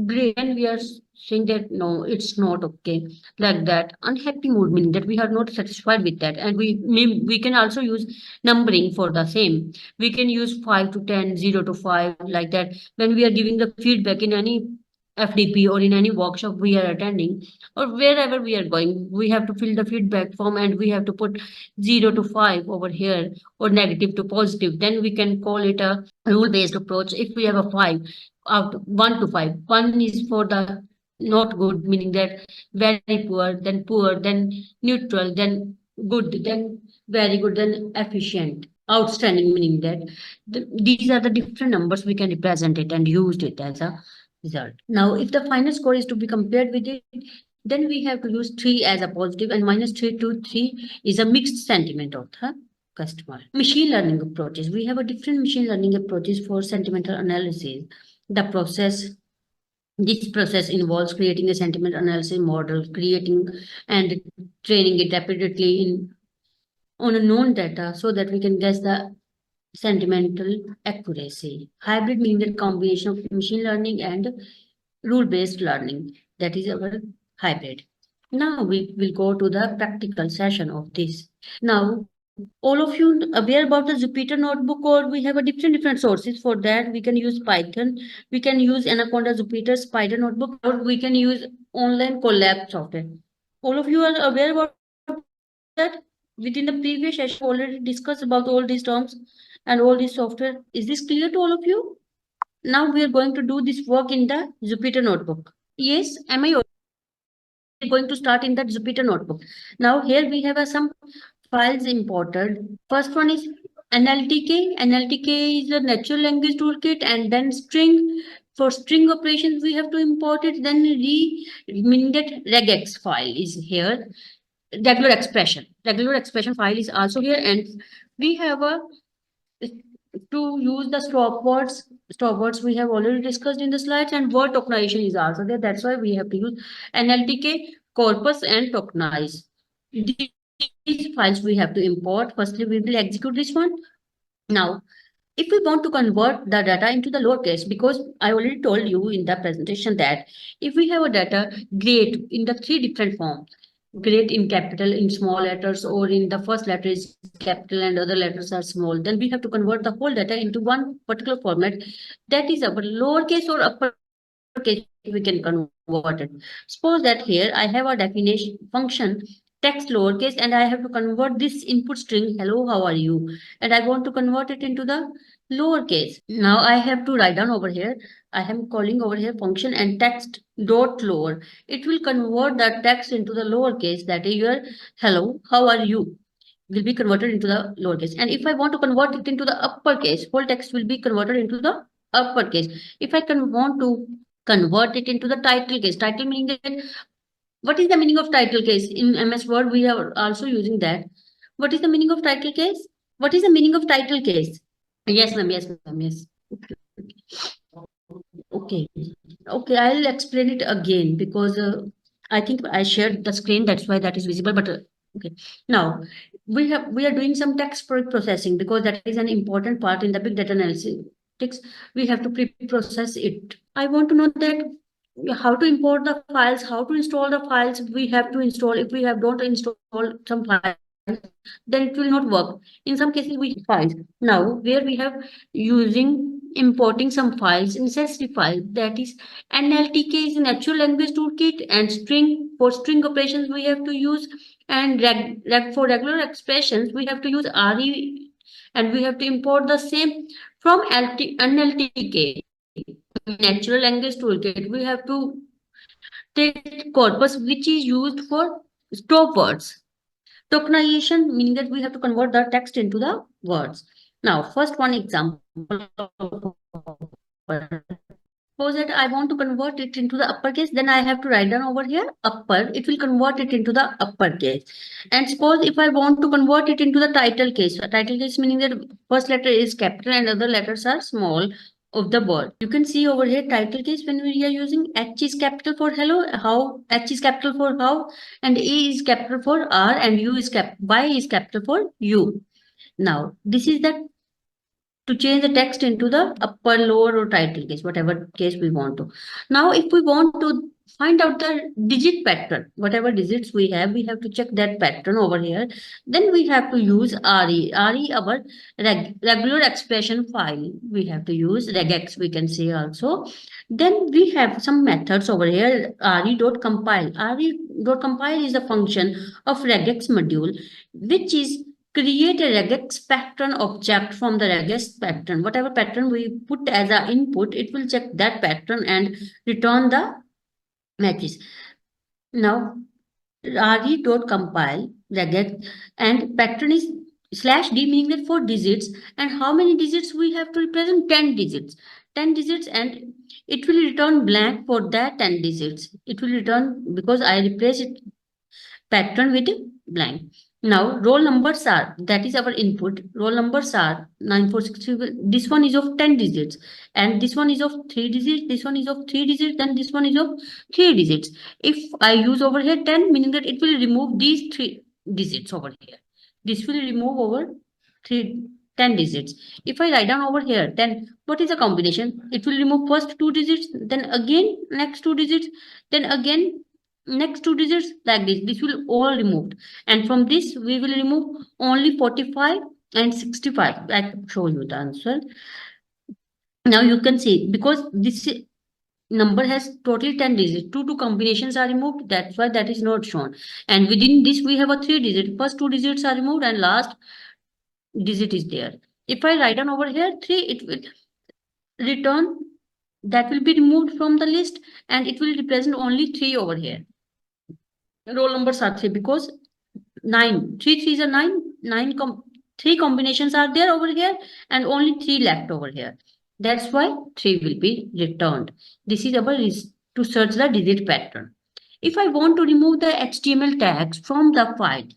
Great when we are saying that no, it's not okay. Like that. Unhappy mood meaning that we are not satisfied with that. And we can also use numbering for the same. We can use 5 to 10, 0 to 5, like that. When we are giving the feedback in any FDP or in any workshop we are attending or wherever we are going, we have to fill the feedback form and we have to put 0 to 5 over here or negative to positive. Then we can call it a rule based approach. If we have a 5 out 1 to 5, 1 is for the not good, meaning that very poor, then neutral, then good, then very good, then efficient, outstanding, meaning that these are the different numbers we can represent it and used it as a result. Now, if the final score is to be compared with it, then we have to use 3 as a positive and minus 3 to 3 is a mixed sentiment of the customer. Machine learning approaches. We have a different machine learning approaches for sentimental analysis. The process this process involves creating a sentiment analysis model, creating and training it repeatedly on a known data so that we can guess the sentimental accuracy. Hybrid meaning the combination of machine learning and rule-based learning. That is our hybrid. Now we will go to the practical session of this. Now, all of you aware about the Jupyter notebook, or we have a different sources for that. We can use Python, we can use Anaconda, Jupyter, Spider notebook, or we can use online collab software. All of you are aware about that? Within the previous session, we already discussed about all these terms and all this software. Is this clear to all of you? Now we are going to do this work in the Jupyter notebook. Yes, am I audible? We are going to start in that Jupyter notebook. Now here we have some files imported. First one is NLTK. NLTK is a natural language toolkit, and then string. For string operations, we have to import it. Then meaning that regex file is here. Regular expression file is also here, and we have a to use the stop words we have already discussed in the slides, and word tokenization is also there. That's why we have to use NLTK, corpus, and tokenize. These files we have to import. Firstly, we will execute this one. Now, if we want to convert the data into the lowercase, because I already told you in the presentation that if we have a data grade in the 3 different forms, grade in capital, in small letters, or in the first letter is capital and other letters are small, then we have to convert the whole data into one particular format. That is our lowercase or uppercase we can convert it. Suppose that here I have a definition function text lowercase and I have to convert this input string hello how are you, and I want to convert it into the lowercase. Now I have to write down over here, I am calling over here function and text dot lower. It will convert that text into the lowercase, that is your hello how are you will be converted into the lowercase. And if I want to convert it into the uppercase, whole text will be converted into the uppercase. If I can want to convert it into the title case, title meaning that what is the meaning of title case? In MS Word, we are also using that. What is the meaning of title case? What is the meaning of title case? Yes, ma'am. Yes, ma'am. Yes. Okay. Okay, I'll explain it again because I think I shared the screen. That's why that is visible. But okay. Now we are doing some text processing because that is an important part in the big data analytics. We have to pre-process it. I want to know that how to import the files, how to install the files we have to install. If we have don't install some files, then it will not work. In some cases, we files. Now, where we have using importing some files, necessary file, that is NLTK is natural language toolkit, and string for string operations we have to use, and for regular expressions we have to use RE, and we have to import the same from NLTK. Natural language toolkit, we have to take corpus which is used for stop words. Tokenization meaning that we have to convert the text into the words. Now, first one example. Suppose that I want to convert it into the uppercase, then I have to write down over here upper. It will convert it into the uppercase. And suppose if I want to convert it into the title case, meaning that first letter is capital and other letters are small of the word. You can see over here title case when we are using H is capital for hello, how H is capital for how, and E is capital for R, and U is Y is capital for U. Now this is the to change the text into the upper, lower, or title case, whatever case we want to. Now, if we want to find out the digit pattern, whatever digits we have to check that pattern over here. Then we have to use RE. RE, our regular expression file. We have to use regex, we can say also. Then we have some methods over here, re.compile. Re.compile is a function of regex module, which is create a regex pattern object from the regex pattern. Whatever pattern we put as our input, it will check that pattern and return the matches. Now, re.compile regex and pattern is /d, meaning that 4 digits. And how many digits we have to represent? 10 digits. 10 digits, and it will return blank for that 10 digits. It will return because I replace it pattern with blank. Now, roll numbers are, that is our input. Roll numbers are 9463. This one is of 10 digits, and this one is of 3 digits, this one is of 3 digits, and this one is of 3 digits. If I use over here 10, meaning that it will remove these 3 digits over here. This will remove over 10 digits. If I write down over here 10, what is the combination? It will remove first 2 digits, then again next 2 digits, then again next 2 digits, like this will all removed, and from this we will remove only 45 and 65. I show you the answer. Now you can see, because this number has totally 10 digits, two combinations are removed, that's why that is not shown. And within this we have a 3 digit, first 2 digits are removed and last digit is there. If I write down over here 3, it will return, that will be removed from the list, and it will represent only 3 over here. Roll numbers are 3 because 9, 3 threes are 9, 3 combinations are there over here and only 3 left over here. That's why 3 will be returned. This is our to search the digit pattern. If I want to remove the HTML tags from the file,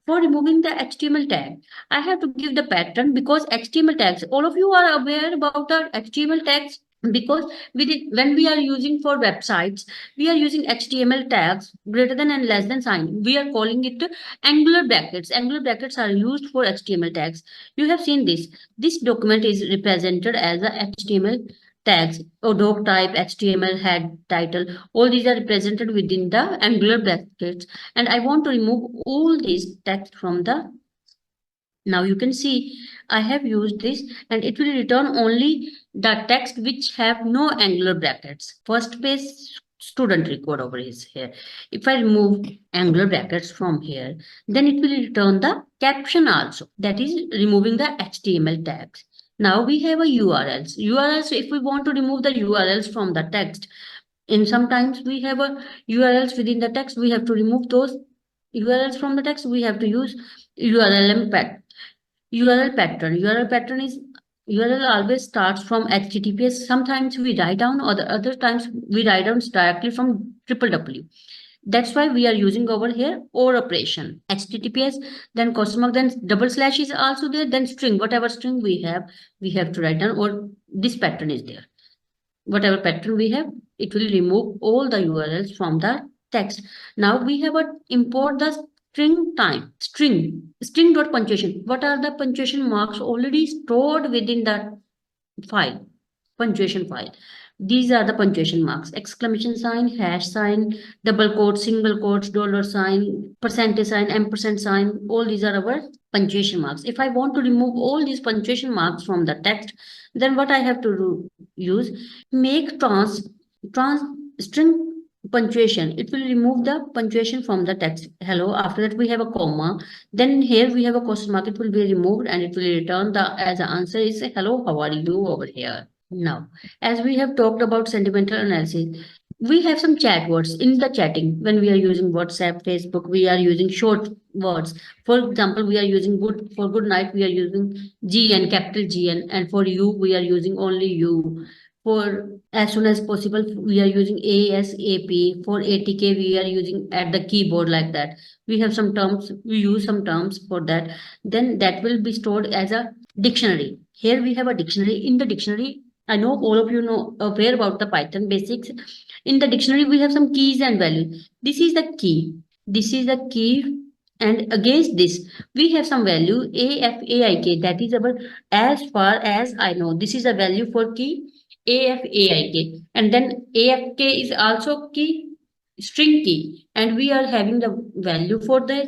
for removing the HTML tag, I have to give the pattern, because HTML tags, all of you are aware about the HTML tags, because when we are using for websites, we are using HTML tags greater than and less than sign. We are calling it angular brackets. Angular brackets are used for HTML tags. You have seen this. This document is represented as a HTML tags, or doc type, HTML head, title. All these are represented within the angular brackets. And I want to remove all these text from the. Now you can see I have used this, and it will return only the text which have no angular brackets. First page student record over is here. If I remove angular brackets from here, then it will return the caption also. That is removing the HTML tags. Now we have a URLs. URLs, if we want to remove the URLs from the text, in sometimes we have a URLs within the text, we have to remove those URLs from the text. We have to use URL pattern. URL pattern is, URL always starts from HTTPS. Sometimes we write down, or the other times we write down directly from www. That's why we are using over here or operation. HTTPS, then question mark, then double slash is also there, then string, whatever string we have to write down, or this pattern is there. Whatever pattern we have, it will remove all the URLs from the text. Now we have a import the string dot punctuation. What are the punctuation marks already stored within that file, punctuation file? These are the punctuation marks: exclamation sign, hash sign, double quote, single quotes, dollar sign, percentage sign, ampersand sign. All these are our punctuation marks. If I want to remove all these punctuation marks from the text, then what I have to use? Make trans string punctuation. It will remove the punctuation from the text. Hello. After that we have a comma. Then here we have a question mark. It will be removed and it will return the as the answer is hello. How are you over here? Now, as we have talked about sentimental analysis, we have some chat words in the chatting. When we are using WhatsApp, Facebook, we are using short words. For example, we are using good for good night. We are using GN, capital GN, and for you we are using only you. For as soon as possible, we are using ASAP. For ATK, we are using at the keyboard like that. We have some terms, we use some terms for that. Then that will be stored as a dictionary. Here we have a dictionary. In the dictionary, I know all of you know aware about the Python basics. In the dictionary, we have some keys and values. This is the key. This is the key, And against this, we have some value AFAIK, that is our, as far as I know, this is a value for key AFAIK. And then AFK is also key, string key. And we are having the value for the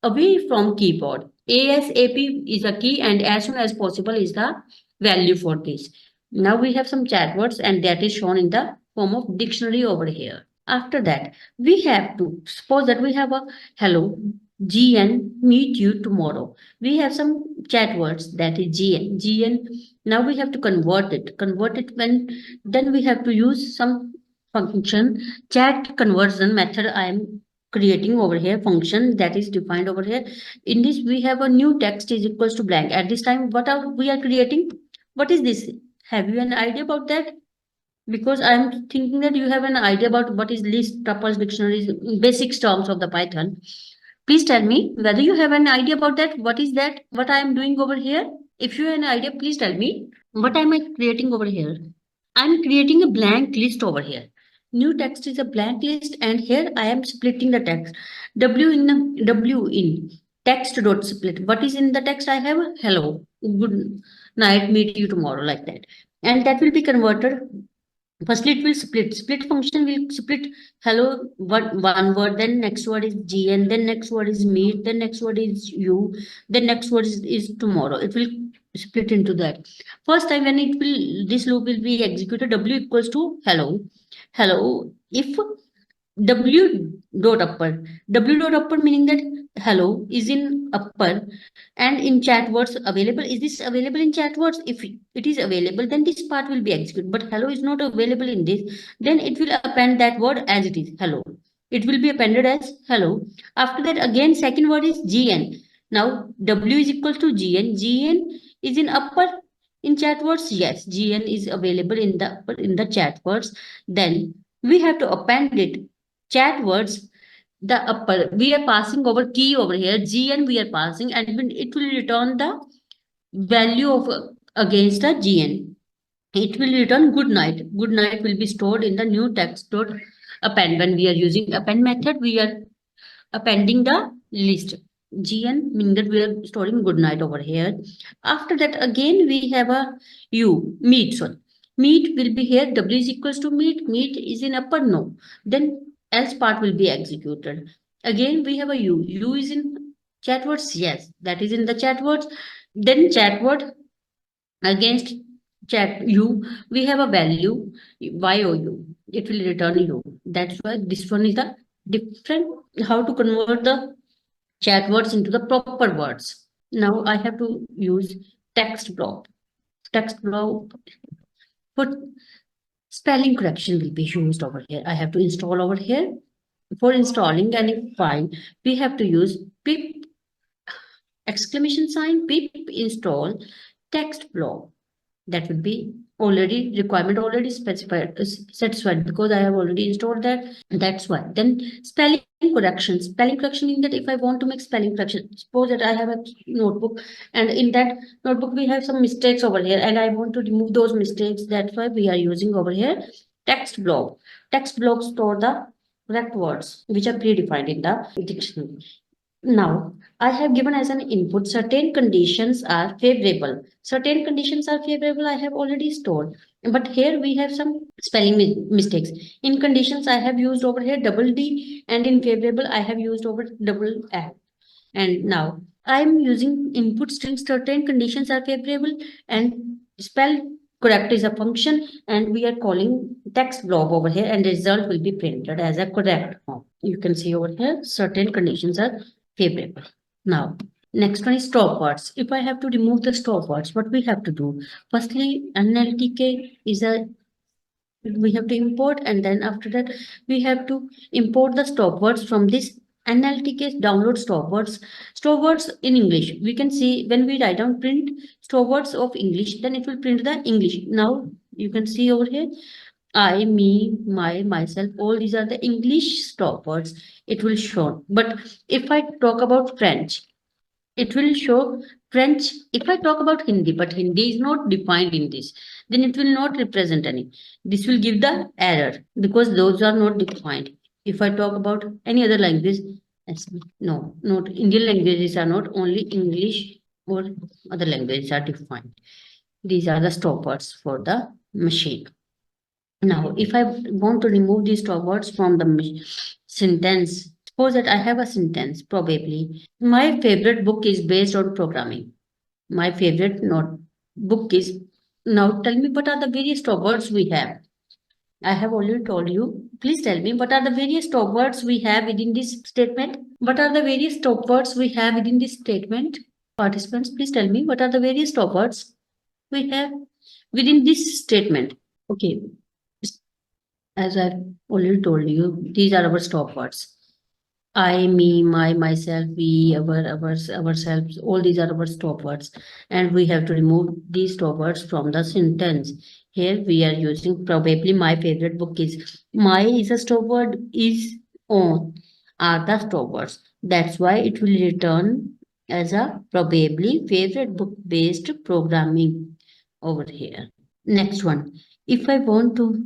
away from keyboard. ASAP is a key and as soon as possible is the value for this. Now we have some chat words and that is shown in the form of dictionary over here. After that, we have to suppose that we have a hello, GN, meet you tomorrow. We have some chat words that is GN. GN, now we have to convert it. Convert it when, then we have to use some function, chat conversion method I am creating over here, function that is defined over here. In this we have a new text is equals to blank. At this time what are we are creating? What is this? Have you an idea about that? Because I'm thinking that you have an idea about what is list, tuples, dictionaries, basic terms of the Python. Please tell me whether you have an idea about that. What is that, what I am doing over here? If you have an idea, please tell me. What am I creating over here? I'm creating a blank list over here. New text is a blank list, and here I am splitting the text. W in text dot split. What is in the text? I have hello, good night, meet you tomorrow, like that, and that will be converted. Firstly, it will split. Split function will split hello one word, then next word is GN, then next word is meet, then next word is you, then next word is tomorrow. It will split into that. First time when it will, this loop will be executed, W equals to hello. Hello. If W dot upper, W dot upper meaning that hello is in upper and in chat words available. Is this available in chat words? If it is available, then this part will be executed. But hello is not available in this, then it will append that word as it is, hello. It will be appended as hello. After that, again, second word is GN. Now W is equal to GN. GN is in upper in chat words. Yes, GN is available in the chat words. Then we have to append it. Chat words, the upper, we are passing over key over here, GN we are passing, and it will return the value of against the GN. It will return good night. Good night will be stored in the new text dot append. When we are using append method, we are appending the list. GN meaning that we are storing good night over here. After that, again we have a U, meet. Sorry, meet will be here. W is equals to meet. Meet is in upper, no. Then else part will be executed. Again we have a U. U is in chat words. Yes, that is in the chat words. Then chat word against chat U, we have a value YOU. It will return U. That's why this one is the different, how to convert the chat words into the proper words. Now I have to use text block. Text block for spelling correction will be used over here. I have to install over here. For installing any file, we have to use pip exclamation sign pip install text block. That would be already requirement already specified satisfied because I have already installed that. That's why. Then spelling correction. Spelling correction in that if I want to make spelling correction, suppose that I have a notebook and in that notebook we have some mistakes over here and I want to remove those mistakes. That's why we are using over here text block. Text block store the correct words which are predefined in the dictionary. Now, I have given as an input certain conditions are favorable. Certain conditions are favorable, I have already stored. But here we have some spelling mistakes. In conditions, I have used over here double D, and in favorable, I have used over double F. And now I am using input string certain conditions are favorable and spell correct is a function, and we are calling text block over here, and the result will be printed as a correct form. You can see over here certain conditions are favorable. Now, next one is stop words. If I have to remove the stop words, what we have to do? Firstly, NLTK is a we have to import, and then after that we have to import the stop words from this NLTK download stop words. Stop words in English. We can see when we write down print stop words of English, then it will print the English. Now you can see over here I, me, my, myself, all these are the English stop words. It will show. But if I talk about French, it will show French. If I talk about Hindi, but Hindi is not defined in this, then it will not represent any. This will give the error because those are not defined. If I talk about any other language, Yes, no, not Indian languages are not only English or other languages are defined. These are the stop words for the machine. Now, if I want to remove these stop words from the sentence, suppose that I have a sentence, probably. My favorite book is based on programming. My favorite not book is. Now, tell me what are the various stop words we have. I have already told you. Please tell me what are the various stop words we have within this statement? What are the various stop words we have within this statement? Participants, please tell me what are the various stop words we have within this statement. Okay, as I've already told you, these are our stop words. I, me, my, myself, we, ourselves, all these are our stop words. And we have to remove these stop words from the sentence. Here we are using probably my favorite book is. My is a stop word, is on are the stop words. That's why it will return as a probably favorite book based programming over here. Next one. If I want to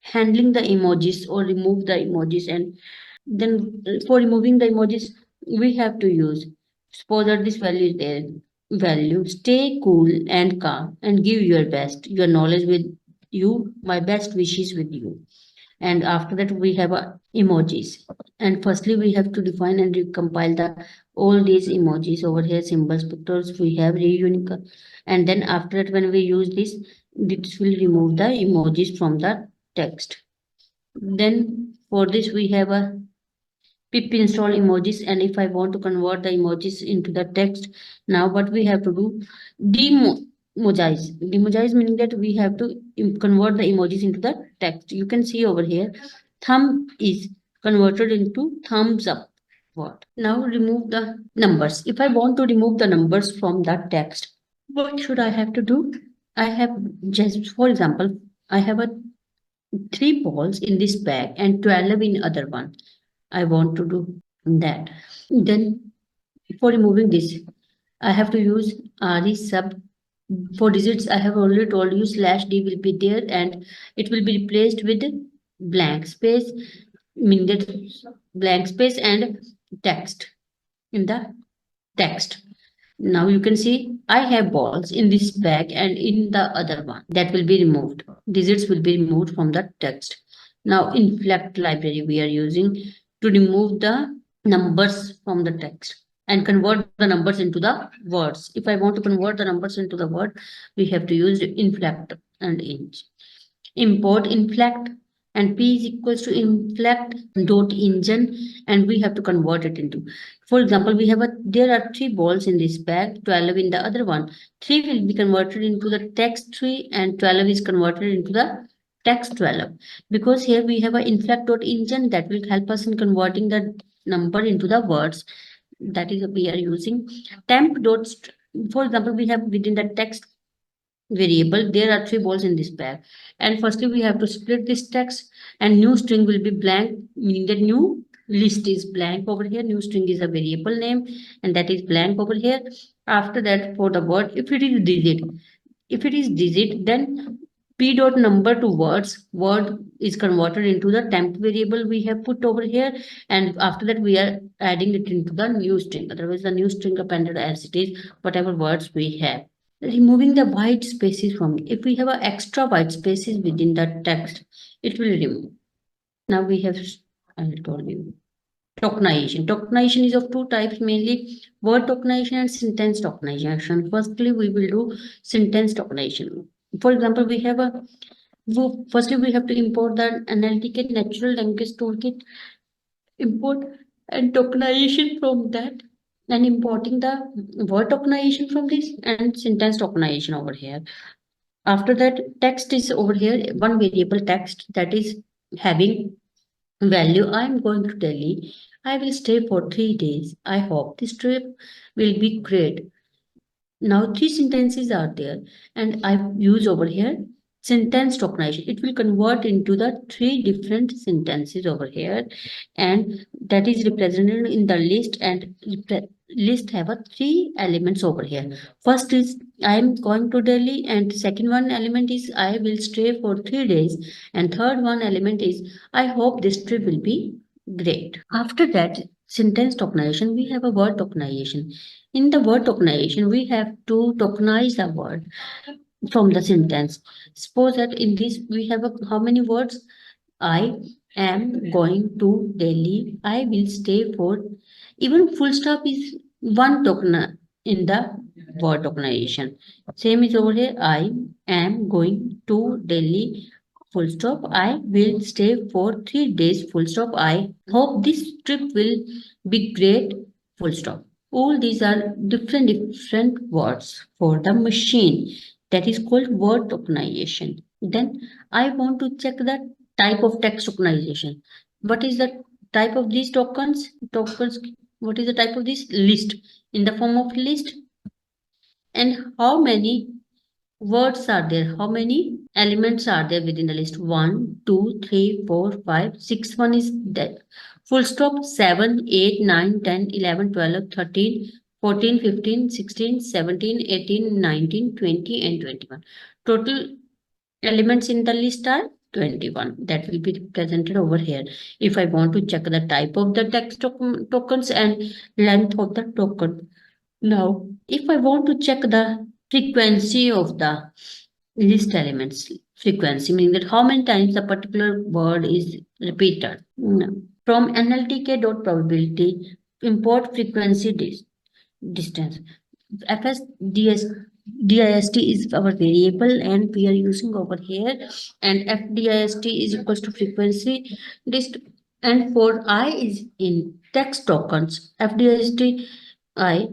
handling the emojis or remove the emojis, and then for removing the emojis we have to use, suppose that this value is there, value stay cool and calm and give your best, your knowledge with you, my best wishes with you. And after that we have emojis, and firstly we have to define and recompile the all these emojis over here, symbols, pictures, we have reunique. And then after that when we use this will remove the emojis from the text. Then for this we have a pip install emojis, and if I want to convert the emojis into the text, now what we have to do, demojize meaning that we have to convert the emojis into the text. You can see over here thumb is converted into thumbs up. What now, remove the numbers. If I want to remove the numbers from that text, what should I have to do? I have just, for example, I have a 3 balls in this bag and 12 in other one. I want to do that. Then for removing this, I have to use re sub. For digits, I have already told you slash d will be there and it will be replaced with blank space, meaning that blank space and text in the text. Now you can see I have balls in this bag and in the other one. That will be removed. Digits will be removed from the text. Now inflect library we are using to remove the numbers from the text and convert the numbers into the words. If I want to convert the numbers into the word, we have to use inflect and inch. Import inflect, and p is equals to inflect dot engine, and we have to convert it into, for example, we have there are 3 balls in this bag, 12 in the other one. 3 will be converted into the text 3 and 12 is converted into the text 12, because here we have a inflect dot engine that will help us in converting the number into the words. That is we are using temp dot for example, we have within the text variable there are 3 balls in this bag, and firstly we have to split this text, and new string will be blank, meaning that new list is blank over here. New string is a variable name and that is blank over here. After that, for the word, if it is digit, then p dot number to words, word is converted into the temp variable we have put over here, and after that we are adding it into the new string. Otherwise the new string appended as it is, whatever words we have. Removing the white spaces from, if we have a extra white spaces within the text, it will remove. Now we have, I will told you, tokenization. Tokenization is of 2 types mainly, word tokenization and sentence tokenization. Firstly, we will do sentence tokenization. For example, we have a, firstly we have to import the analytical natural language toolkit, import and tokenization from that, and importing the word tokenization from this and sentence tokenization over here. After that, text is over here, one variable text that is having value. I am going to Delhi. I will stay for 3 days. I hope this trip will be great. Now 3 sentences are there, and I use over here sentence tokenization. It will convert into the 3 different sentences over here, and that is represented in the list, and list have a 3 elements over here. First is I am going to Delhi, and second one element is I will stay for 3 days, and third one element is I hope this trip will be Great. After that sentence tokenization, we have a word tokenization. In the word tokenization, we have to tokenize the word from the sentence. Suppose that in this we have how many words? I am going to Delhi. I will stay for. Even full stop is one token in the word tokenization. Same is over here. I am going to Delhi. Full stop. I will stay for 3 days. Full stop. I hope this trip will be great. Full stop. All these are different words for the machine. That is called word tokenization. Then I want to check the type of text tokenization. What is the type of these tokens? Tokens. What is the type of this list? In the form of list. And how many words are there? How many elements are there within the list? 1, 2, 3, 4, 5, 6. One is that. Full stop. 7, 8, 9, 10, 11, 12, 13, 14, 15, 16, 17, 18, 19, 20, and 21. Total elements in the list are 21. That will be presented over here. If I want to check the type of the text tokens and length of the token. Now, if I want to check the frequency of the list elements, frequency meaning that how many times a particular word is repeated. Now, from NLTK.probability, import frequency distance. DIST is our variable and we are using over here, and FDIST is equals to frequency dist, and for I is in text tokens, FDIST I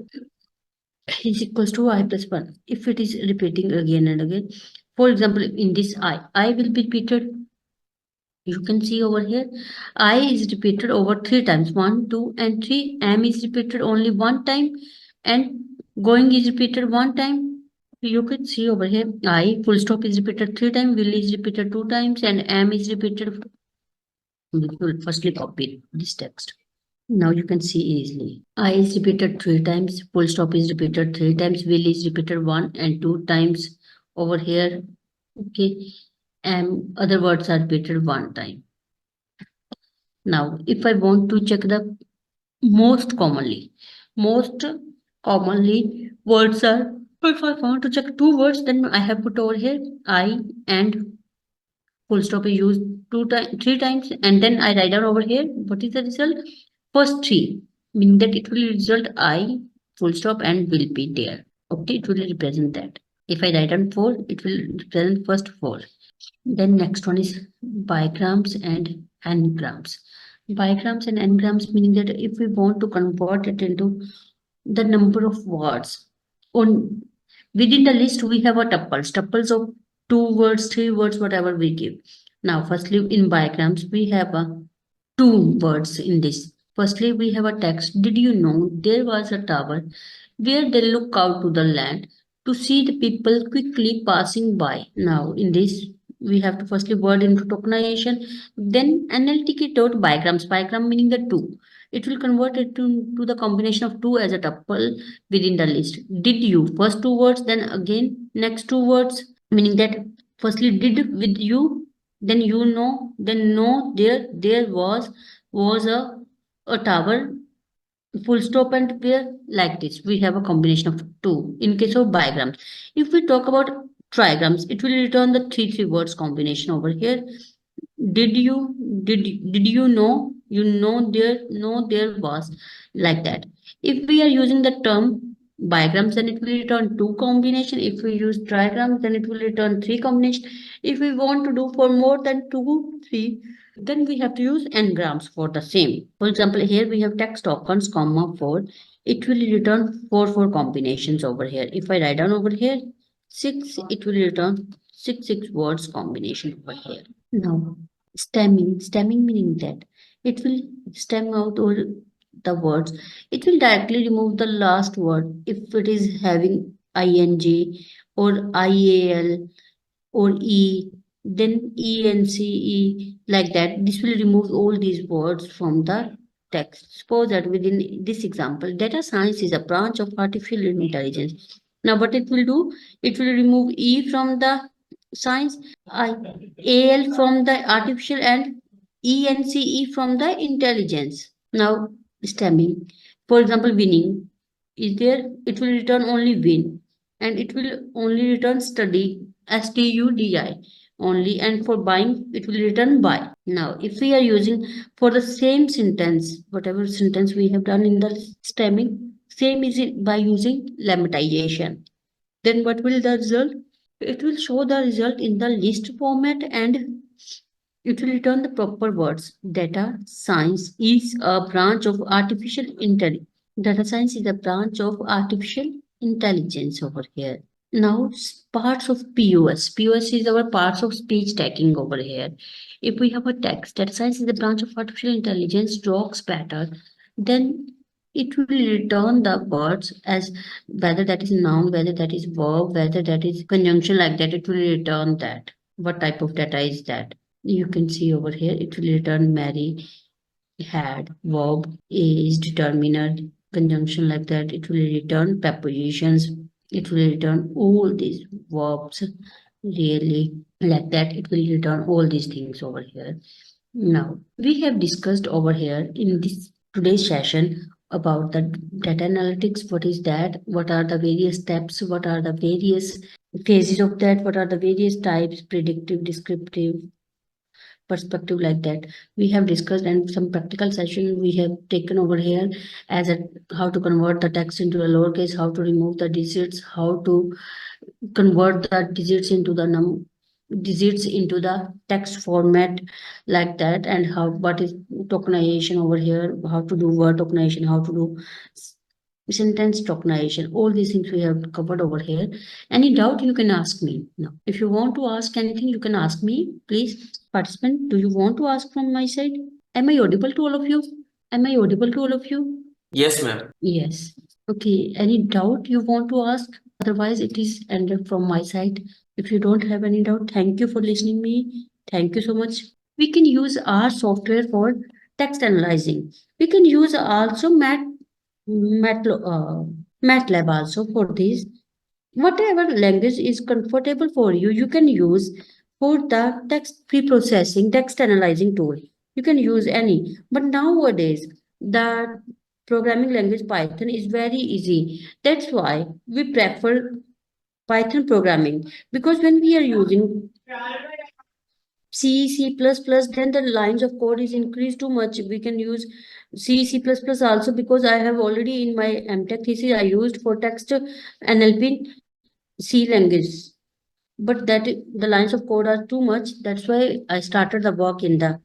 is equals to I plus 1. If it is repeating again and again, for example, in this I will be repeated. You can see over here, I is repeated over 3 times. 1, 2, and 3. M is repeated only 1 time, and going is repeated 1 time. You can see over here, I full stop is repeated 3 times, will is repeated 2 times, and M is repeated. We will firstly copy this text. Now you can see easily. I is repeated 3 times, full stop is repeated 3 times, will is repeated 1 and 2 times over here. Okay, and other words are repeated 1 time. Now, if I want to check the most commonly words are, if I want to check 2 words, then I have put over here I and full stop is used 3 times, and then I write down over here what is the result. First 3, meaning that it will result I full stop and will be there. Okay, it will represent that. If I write down 4, it will represent first 4. Then next one is bigrams and n-grams. Bigrams and n-grams meaning that if we want to convert it into the number of words on within the list, we have a tuples of 2 words, 3 words, whatever we give. Now, firstly, in bigrams, we have a 2 words in this. Firstly, we have a text. Did you know there was a tower where they look out to the land to see the people quickly passing by? Now, in this, we have to firstly word into tokenization, then NLTK dot bigrams. Bigram meaning the 2. It will convert it to the combination of 2 as a tuple within the list. Did you? First 2 words, then again next 2 words, meaning that firstly did with you, then you know, then no, there was a tower, full stop and pair, like this. We have a combination of 2 in case of bigrams. If we talk about trigrams, it will return the 3 words combination over here. Did you know there was, like that. If we are using the term bigrams, then it will return 2 combination. If we use trigrams, then it will return 3 combination. If we want to do for more than 2, 3, then we have to use n-grams for the same. For example, here we have text tokens, comma 4. It will return 4 combinations over here. If I write down over here 6, it will return 6 words combination over here. Now, stemming meaning that it will stem out all the words. It will directly remove the last word if it is having ing or ial or E, then ENCE, like that. This will remove all these words from the text. Suppose that within this example, data science is a branch of artificial intelligence. Now, what it will do, it will remove E from the science, AL from the artificial, and E and CE from the intelligence. Now, stemming. For example, winning is there, it will return only win, and it will only return study, STUDI only, and for buying, it will return buy. Now, if we are using for the same sentence, whatever sentence we have done in the stemming, same is it by using lemmatization. Then what will the result? It will show the result in the list format and it will return the proper words. Data science is a branch of artificial intelligence. Data science is a branch of artificial intelligence over here. Now, parts of POS. POS is our parts of speech tagging over here. If we have a text, data science is a branch of artificial intelligence, docs pattern, then it will return the words as whether that is noun, whether that is verb, whether that is conjunction like that, it will return that. What type of data is that? You can see over here, it will return Mary, had, verb, is, determiner, conjunction like that. It will return prepositions. It will return all these verbs, really like that. It will return all these things over here. Now, we have discussed over here in this today's session about the data analytics. What is that? What are the various steps? What are the various phases of that? What are the various types, predictive, descriptive, perspective like that we have discussed, and some practical session we have taken over here as a how to convert the text into a lowercase, how to remove the digits, how to convert the digits into the digits into the text format like that, and how what is tokenization over here, how to do word tokenization, how to do sentence tokenization. All these things we have covered over here. Any doubt you can ask me now. If you want to ask anything, you can ask me. Please, participant, do you want to ask from my side? Am I audible to all of you? Am I audible to all of you? Yes, ma'am. Yes. Okay. Any doubt you want to ask? Otherwise, it is ended from my side. If you don't have any doubt, thank you for listening me. Thank you so much. We can use our software for text analyzing. We can use also MATLAB also for this. Whatever language is comfortable for you, you can use for the text pre-processing, text analyzing tool. You can use any. But nowadays, the programming language Python is very easy. That's why we prefer Python programming, because when we are using C, C++, then the lines of code is increased too much. We can use C, C++ also, because I have already in my MTech thesis, I used for text NLP C language. But that the lines of code are too much. That's why I started the work in the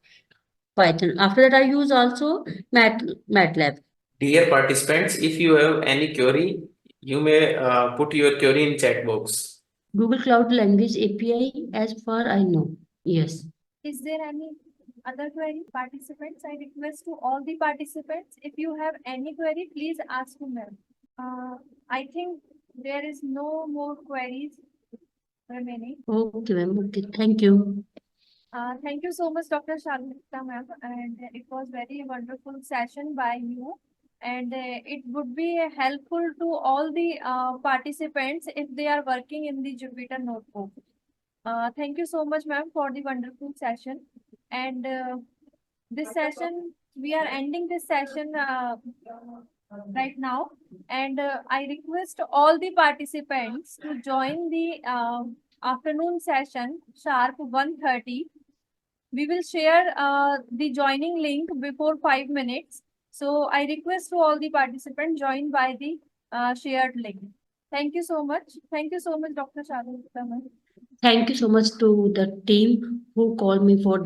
Python. After that, I use also MATLAB. Dear participants, if you have any query, you may put your query in chat box. Google Cloud Language API, as far I know. Yes. Is there any other query, participants? I request to all the participants, if you have any query, please ask to ma'am. I think there is no more queries remaining. Okay, ma'am. Okay, thank you. Thank you so much, Dr. Shalu ma'am, and it was very wonderful session by you. And it would be helpful to all the participants if they are working in the Jupyter Notebook. Thank you so much, ma'am, for the wonderful session. And this session, we are ending this session right now. And I request all the participants to join the afternoon session sharp 1:30. We will share the joining link before 5 minutes. So I request to all the participants join by the shared link. Thank you so much. Thank you so much, Dr. Shalu. Thank you so much to the team who called me for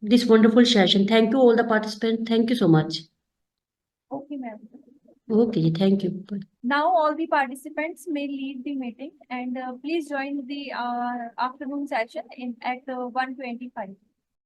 this wonderful session. Thank you all the participants. Thank you so much. Okay, ma'am. Okay, thank you. Bye. Now all the participants may leave the meeting, and please join the afternoon session at 1:25.